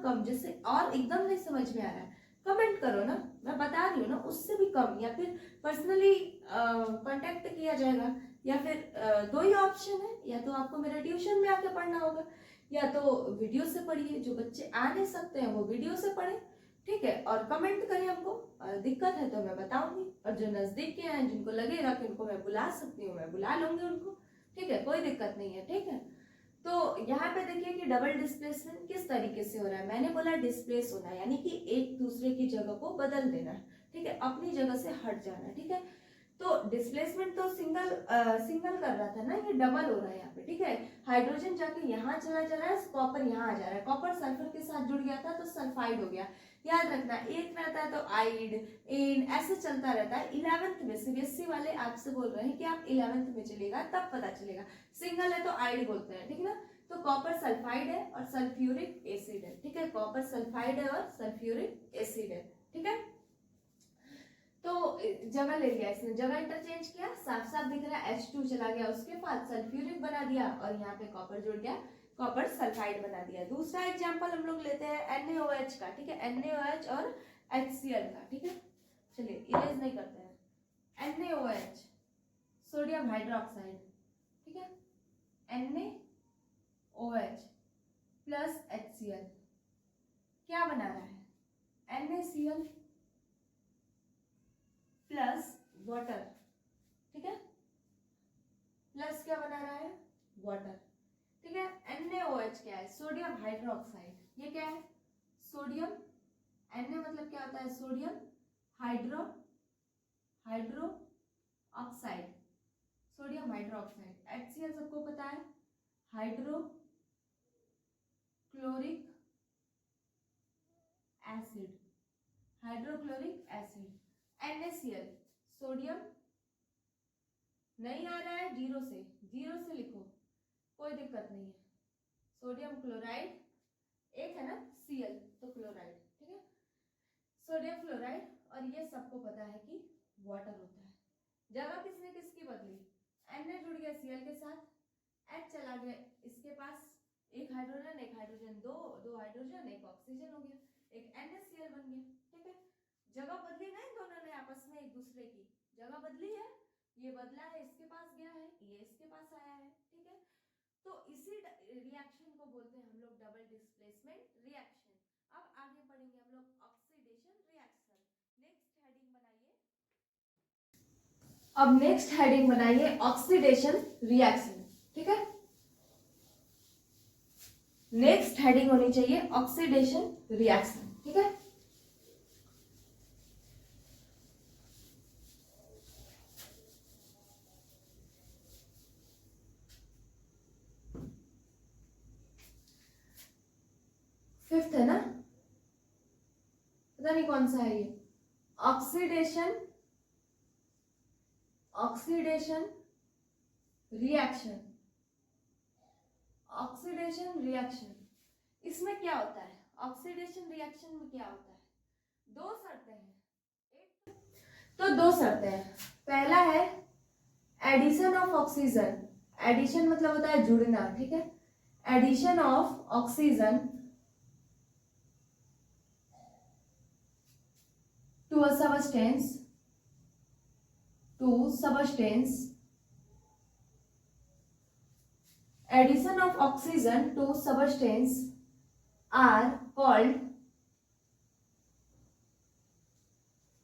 कम, जैसे और एकदम नहीं समझ में आ रहा है, कमेंट करो ना, मैं बता रही हूँ ना, उससे भी कम, या फिर पर्सनली कांटेक्ट किया जाएगा, या फिर दो ही ऑप्शन है, या तो आपको मेरे ट्यूशन में आके पढ़ना होगा, या तो वीडियो से पढ़िए। जो बच्चे आ नहीं सकते हैं वो वीडियो से पढ़े, ठीक है, और कमेंट करें हमको। दिक्कत है तो मैं बताऊंगी, और जो नजदीक के हैं जिनको लगेगा कि उनको मैं बुला सकती हूँ, मैं बुला लूंगी उनको, ठीक है, कोई दिक्कत नहीं है, ठीक है। तो यहाँ पे देखिए कि डबल डिस्प्लेसमेंट किस तरीके से हो रहा है। मैंने बोला डिस्प्लेस होना, यानी कि एक दूसरे की जगह को बदल देना, ठीक है, अपनी जगह से हट जाना, ठीक है। तो डिस्प्लेसमेंट तो सिंगल कर रहा था ना, ये डबल हो रहा है यहाँ पे, ठीक है। हाइड्रोजन जाके यहाँ चला जा रहा है, कॉपर यहाँ आ जा रहा है, कॉपर सल्फर के साथ जुड़ गया था तो सल्फाइड हो गया। याद रखना, एक रहता है तो आइड, एन, ऐसे चलता रहता है। 11th में सीबीएसई वाले आपसे बोल रहे हैं कि आप 11th में चलेगा तब पता चलेगा। सिंगल है तो आइड बोलते हैं, ठीक है ना। तो कॉपर सल्फाइड है और सल्फ्यूरिक एसिड है, ठीक है, कॉपर सल्फाइड है और सल्फ्यूरिक एसिड है, ठीक है। तो जगह ले लिया इसने, जगह इंटरचेंज किया, साफ साफ दिख रहा है, H2 चला गया, उसके बाद सल्फ्यूरिक बना दिया और यहाँ पे कॉपर जुड़ गया, कॉपर सल्फाइड बना दिया। दूसरा एग्जांपल हम लोग लेते हैं NaOH का, ठीक है, NaOH और HCl का, ठीक है। चलिए इरेज नहीं करते हैं। NaOH सोडियम हाइड्रोक्साइड, ठीक है, NaOH प्लस HCl क्या बना रहा है, NaCl प्लस वाटर, ठीक है, प्लस क्या बना रहा है, वाटर, ठीक है। NaOH क्या है, सोडियम हाइड्रोक्साइड, ये क्या है, सोडियम, Na मतलब क्या होता है, sodium hydro oxide, sodium hydroxide. HCl सबको पता है, hydrochloric acid, hydrochloric acid. NaCl sodium, नहीं आ रहा है जीरो से लिखो, कोई दिक्कत नहीं है, सोडियम क्लोराइड, एक है ना Cl तो क्लोराइड, ठीक है, सोडियम क्लोराइड। और ये सबको पता है कि वाटर होता है। जगह किसने किसकी बदली, Na जुड़ गया Cl के साथ, H चला गया इसके पास, एक हाइड्रोजन दो हाइड्रोजन, एक ऑक्सीजन हो गया, एक NaCl बन गया, ठीक है। जगह बदली ना इन दोनों ने आपस में, एक दूसरे की जगह बदली है, ये बदला है, इसके पास गया है, ये इसके पास आया है, ठीक है। तो इसी रिएक्शन को बोलते हैं हम लोग डबल डिस्प्लेसमेंट रिएक्शन। अब आगे पढ़ेंगे हम लोग ऑक्सीडेशन रिएक्शन। नेक्स्ट हेडिंग बनाइए, अब नेक्स्ट हेडिंग बनाइए ऑक्सीडेशन रिएक्शन, ठीक है। नेक्स्ट हेडिंग होनी चाहिए ऑक्सीडेशन रिएक्शन, ठीक है। फिफ्थ है ना, पता नहीं कौन सा है ये, ऑक्सीडेशन रिएक्शन, ऑक्सीडेशन रिएक्शन। इसमें क्या होता है, ऑक्सीडेशन रिएक्शन में क्या होता है, दो शर्तें हैं, तो दो शर्तें हैं। पहला है एडिशन ऑफ ऑक्सीजन, एडिशन मतलब होता है जुड़ना, ठीक है, addition of oxygen to a substance, addition of oxygen to substance are called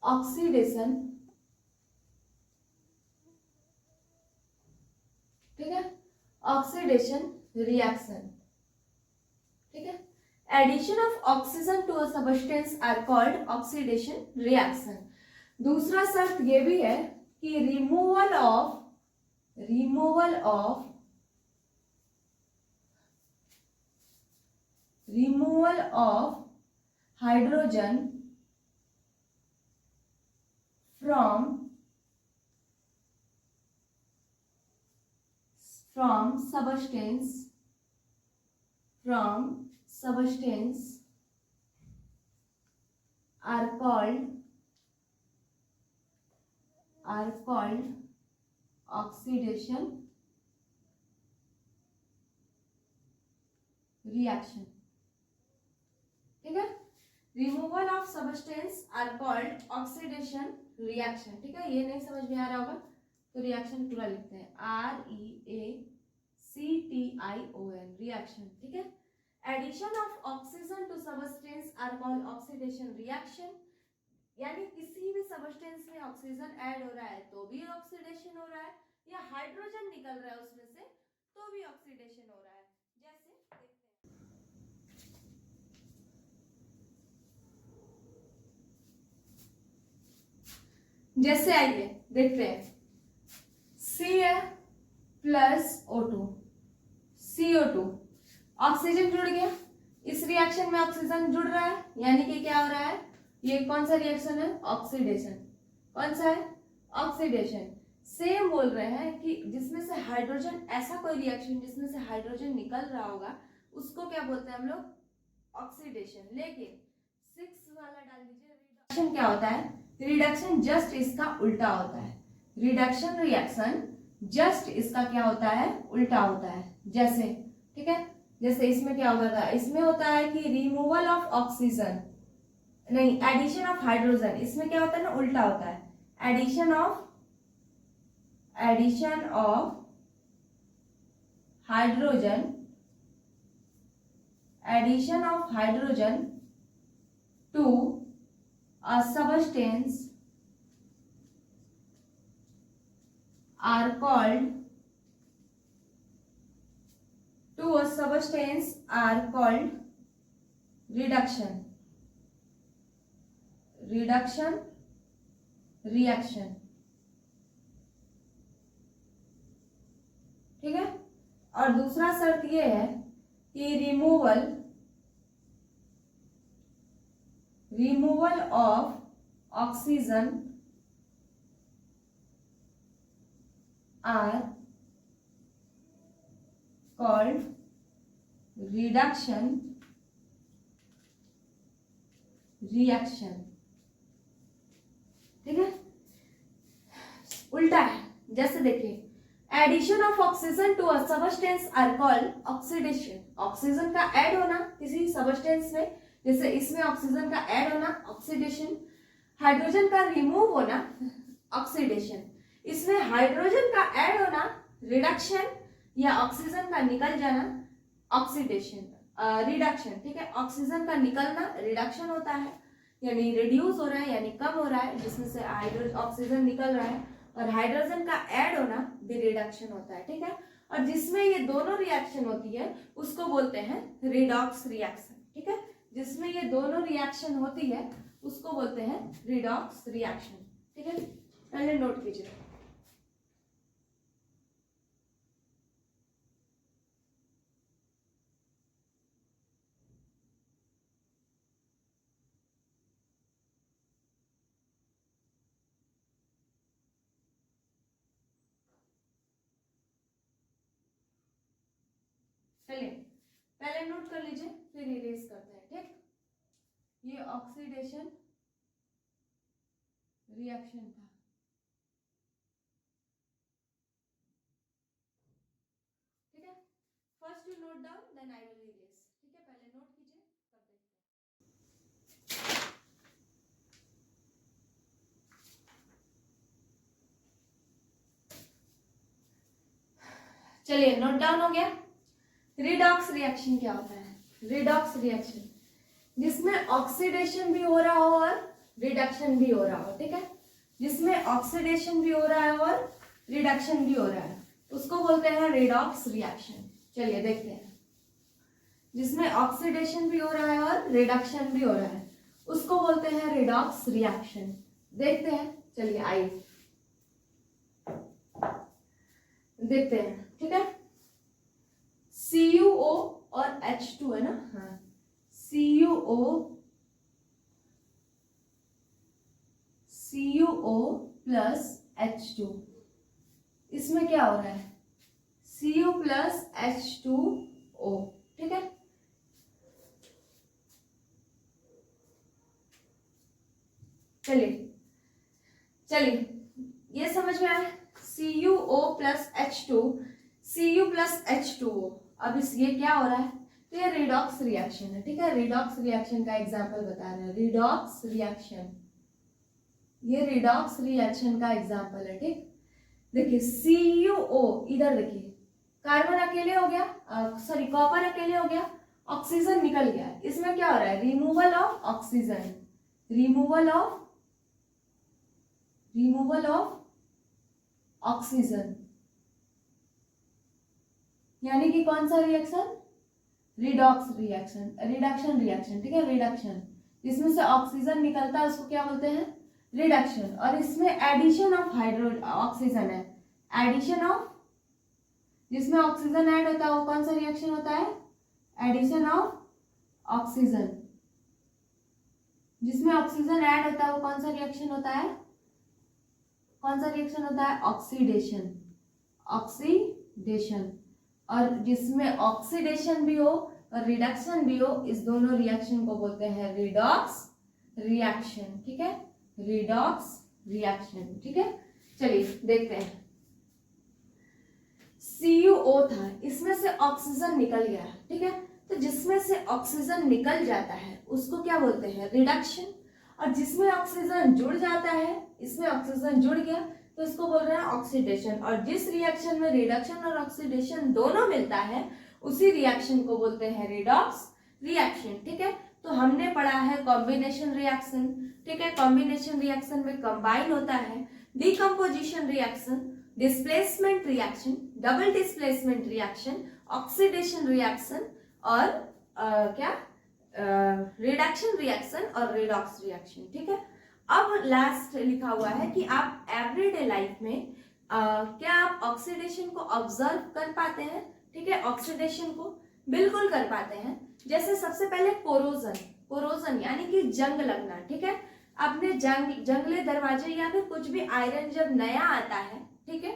oxidation, ठीक है, ऑक्सीडेशन रिएक्शन, ठीक है। Addition of oxygen to a substance are called oxidation reaction. दूसरा शर्त ये भी है कि removal of hydrogen from substance are called oxidation reaction, ठीक है। Removal of substance are called oxidation reaction. ठीक है, ये नहीं समझ में आ रहा होगा तो रिएक्शन पूरा लिखते हैं, REACTION रिएक्शन। ठीक है, addition of oxygen to substance are called oxidation reaction, यानी किसी भी सब्सटेंस में ऑक्सीजन ऐड हो रहा है तो भी ऑक्सीडेशन हो रहा है, या हाइड्रोजन निकल रहा है उसमें से तो भी ऑक्सीडेशन हो रहा है। जैसे देखते हैं, जैसे आइए देखते हैं, Cl+O2 CO2 ऑक्सीजन जुड़ गया, इस रिएक्शन में ऑक्सीजन जुड़ रहा है, यानी कि क्या हो रहा है, ये कौन सा रिएक्शन है, ऑक्सीडेशन। कौन सा है, ऑक्सीडेशन। सेम बोल रहे हैं कि जिसमें से हाइड्रोजन, ऐसा कोई रिएक्शन जिसमें से हाइड्रोजन निकल रहा होगा उसको क्या बोलते हैं हम लोग, ऑक्सीडेशन। लेकिन 6 वाला डाल दीजिए, रिडक्शन क्या होता है, रिडक्शन जस्ट इसका उल्टा होता है। रिडक्शन रिएक्शन जस्ट इसका क्या होता है, उल्टा होता है। जैसे, ठीक है, जैसे इसमें क्या होता है, इसमें होता है कि रिमूवल ऑफ ऑक्सीजन, नहीं, एडिशन ऑफ हाइड्रोजन, इसमें क्या होता है ना, उल्टा होता है, addition of hydrogen, addition of hydrogen to a substance are called reduction reaction। ठीक है, और दूसरा शर्त ये है कि removal of oxygen are called reduction reaction. ठीक है, उल्टा है। जैसे देखिए, addition of oxygen to a substance are called oxidation. Oxygen का ऐड होना किसी सब्सटेंस में, जैसे इसमें ऑक्सीजन का ऐड होना ऑक्सीडेशन, हाइड्रोजन का रिमूव होना ऑक्सीडेशन, इसमें हाइड्रोजन का ऐड होना रिडक्शन, या ऑक्सीजन का निकल जाना ऑक्सीडेशन, रिडक्शन। ठीक है, ऑक्सीजन का निकलना रिडक्शन होता है, यानी रिड्यूस हो रहा है, यानी कम हो रहा है, जिसमें से ऑक्सीजन निकल रहा है, और हाइड्रोजन का ऐड होना भी रिडक्शन होता है। ठीक है, और जिसमें ये दोनों रिएक्शन होती है उसको बोलते हैं रिडॉक्स रिएक्शन। ठीक है, जिसमें ये दोनों रिएक्शन होती है उसको बोलते हैं रिडॉक्स रिएक्शन। ठीक है, पहले नोट कीजिए। चलिए पहले नोट कर लीजिए, फिर इरेज करते हैं। ठीक, ये ऑक्सीडेशन रिएक्शन था। ठीक है, first you note down then I will erase. ठीक है, पहले नोट कीजिए तब देखते हैं। चलिए नोट डाउन हो गया। रिडॉक्स रिएक्शन क्या होता है, रिडॉक्स रिएक्शन जिसमें ऑक्सीडेशन भी हो रहा हो और रिडक्शन भी हो रहा हो। ठीक है, जिसमें ऑक्सीडेशन भी हो रहा है और रिडक्शन भी हो रहा है उसको बोलते हैं रिडॉक्स रिएक्शन। चलिए देखते हैं, जिसमें ऑक्सीडेशन भी हो रहा है और रिडक्शन भी हो रहा है उसको बोलते हैं रिडॉक्स रिएक्शन। देखते हैं, चलिए आइए देखते हैं। ठीक है, CuO और H2 है ना, हाँ, CuO प्लस H2, इसमें क्या हो रहा है, Cu प्लस H2O। ठीक है, चलिए ये समझ में आया, CuO plus H2, Cu plus H2O। अब इस ये क्या हो रहा है, तो ये रिडॉक्स रिएक्शन है, ठीक है। रिडॉक्स रिएक्शन का एग्जाम्पल बता रहे हैं, रिडॉक्स रिएक्शन, ये रिडॉक्स रिएक्शन का एग्जाम्पल है, ठीक। देखिए CuO, इधर देखिए कार्बन अकेले हो गया, सॉरी कॉपर अकेले हो गया, ऑक्सीजन निकल गया, इसमें क्या हो रहा है, removal of oxygen, removal of oxygen, यानी कि कौन सा reaction, redox reaction, reduction reaction, ठीक है, रिडक्शन, जिसमें से ऑक्सीजन निकलता है उसको क्या बोलते हैं, रिडक्शन। और इसमें एडिशन ऑफ हाइड्रो ऑक्सीजन है, एडिशन ऑफ, जिसमें ऑक्सीजन ऐड होता है वो कौन सा रिएक्शन होता है, एडिशन ऑफ ऑक्सीजन, जिसमें ऑक्सीजन ऐड होता है वो कौन सा रिएक्शन होता है, कौन सा रिएक्शन होता है, ऑक्सीडेशन, ऑक्सीडेशन। और जिसमें ऑक्सीडेशन भी हो और रिडक्शन भी हो, इस दोनों रिएक्शन को बोलते हैं रिडॉक्स रिएक्शन, ठीक है, रिडॉक्स रिएक्शन, ठीक है। चलिए देखते हैं, CuO था, इसमें से ऑक्सीजन निकल गया, ठीक है, तो जिसमें से ऑक्सीजन निकल जाता है उसको क्या बोलते हैं, रिडक्शन। और जिसमें ऑक्सीजन जुड़ जाता है, इसमें ऑक्सीजन जुड़ गया तो इसको बोल रहे हैं ऑक्सीडेशन। और जिस रिएक्शन में रिडक्शन और ऑक्सीडेशन दोनों मिलता है उसी रिएक्शन को बोलते हैं रिडॉक्स रिएक्शन, ठीक है। तो हमने पढ़ा है कॉम्बिनेशन रिएक्शन, ठीक है, कॉम्बिनेशन रिएक्शन में कंबाइन होता है decomposition reaction, displacement reaction, double displacement reaction, oxidation reaction और क्या रिडक्शन रिएक्शन और रिडॉक्स रिएक्शन, ठीक है। अब लास्ट लिखा हुआ है कि आप एवरीडे लाइफ में क्या आप ऑक्सीडेशन को ऑब्जर्व कर पाते हैं, ठीक है, ऑक्सीडेशन को बिल्कुल कर पाते हैं। जैसे सबसे पहले कोरोजन, कोरोजन यानी कि जंग लगना, ठीक है, आपने जंगले दरवाजे या फिर कुछ भी आयरन जब नया आता है, ठीक है,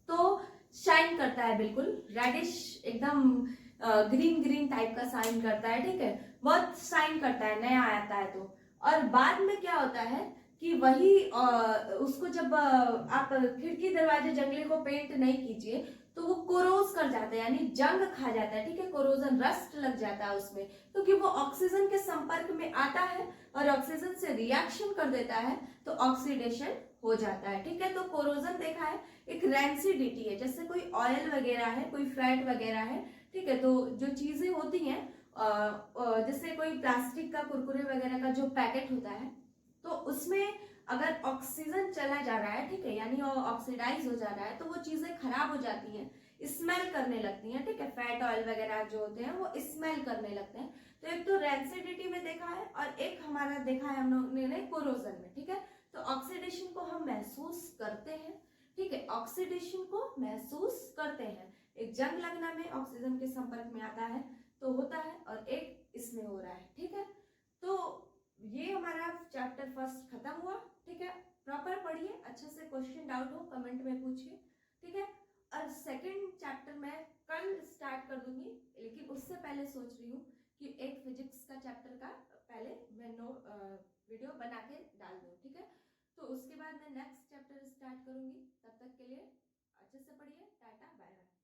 तो शाइन करता है, बिल्कुल रेडिश एकदम ग्रीन ग्रीन टाइप का शाइन करता है, ठीक है, बहुत शाइन करता है नया आता है तो। और बाद में क्या होता है कि वही उसको जब आप खिड़की दरवाजे जंगले को पेंट नहीं कीजिए तो वो कोरोज कर जाता है, यानी जंग खा जाता है, ठीक है, कोरोजन रस्ट लग जाता है उसमें, क्योंकि वो ऑक्सीजन के संपर्क में आता है और ऑक्सीजन से रिएक्शन कर देता है तो ऑक्सीडेशन हो जाता है, ठीक है। तो कोरोजन देखा है एक रैंसिडिटी है, जैसे कोई ऑयल वगैरह है, कोई फैट वगैरह है, ठीक है, तो जो चीजें होती हैं जैसे कोई प्लास्टिक का कुरकुरे वगैरह का जो पैकेट होता है तो उसमें अगर ऑक्सीजन चला जा रहा है, ठीक है, यानी ऑक्सीडाइज हो जा रहा है तो वो चीजें खराब हो जाती हैं, स्मेल करने लगती हैं, ठीक है, फैट ऑयल वगैरह जो होते हैं वो स्मेल करने लगते हैं। तो एक तो रैंसिडिटी में देखा है और एक हमारा देखा है हम लोग ने कोरोजन में, ठीक है। तो ऑक्सीडेशन को हम महसूस करते हैं, ठीक है, ऑक्सीडेशन को महसूस करते हैं, एक जंग लगना में ऑक्सीजन के संपर्क में आता है तो होता है और एक इसमें हो रहा है, ठीक है। तो ये हमारा चैप्टर फर्स्ट खत्म हुआ, ठीक है, प्रॉपर पढ़िए, अच्छे से क्वेश्चन डाउट हो कमेंट में पूछिए, ठीक है। और सेकंड चैप्टर मैं कल स्टार्ट कर दूंगी, लेकिन उससे पहले सोच रही हूँ कि एक फिजिक्स का चैप्टर का पहले मैं वीडियो बना के डाल दूँ, ठीक है। तो उसके बाद मैं नेक्स्ट चैप्टर स्टार्ट करूंगी, तब तक के लिए अच्छे से पढ़िए, टाटा बाय बाय।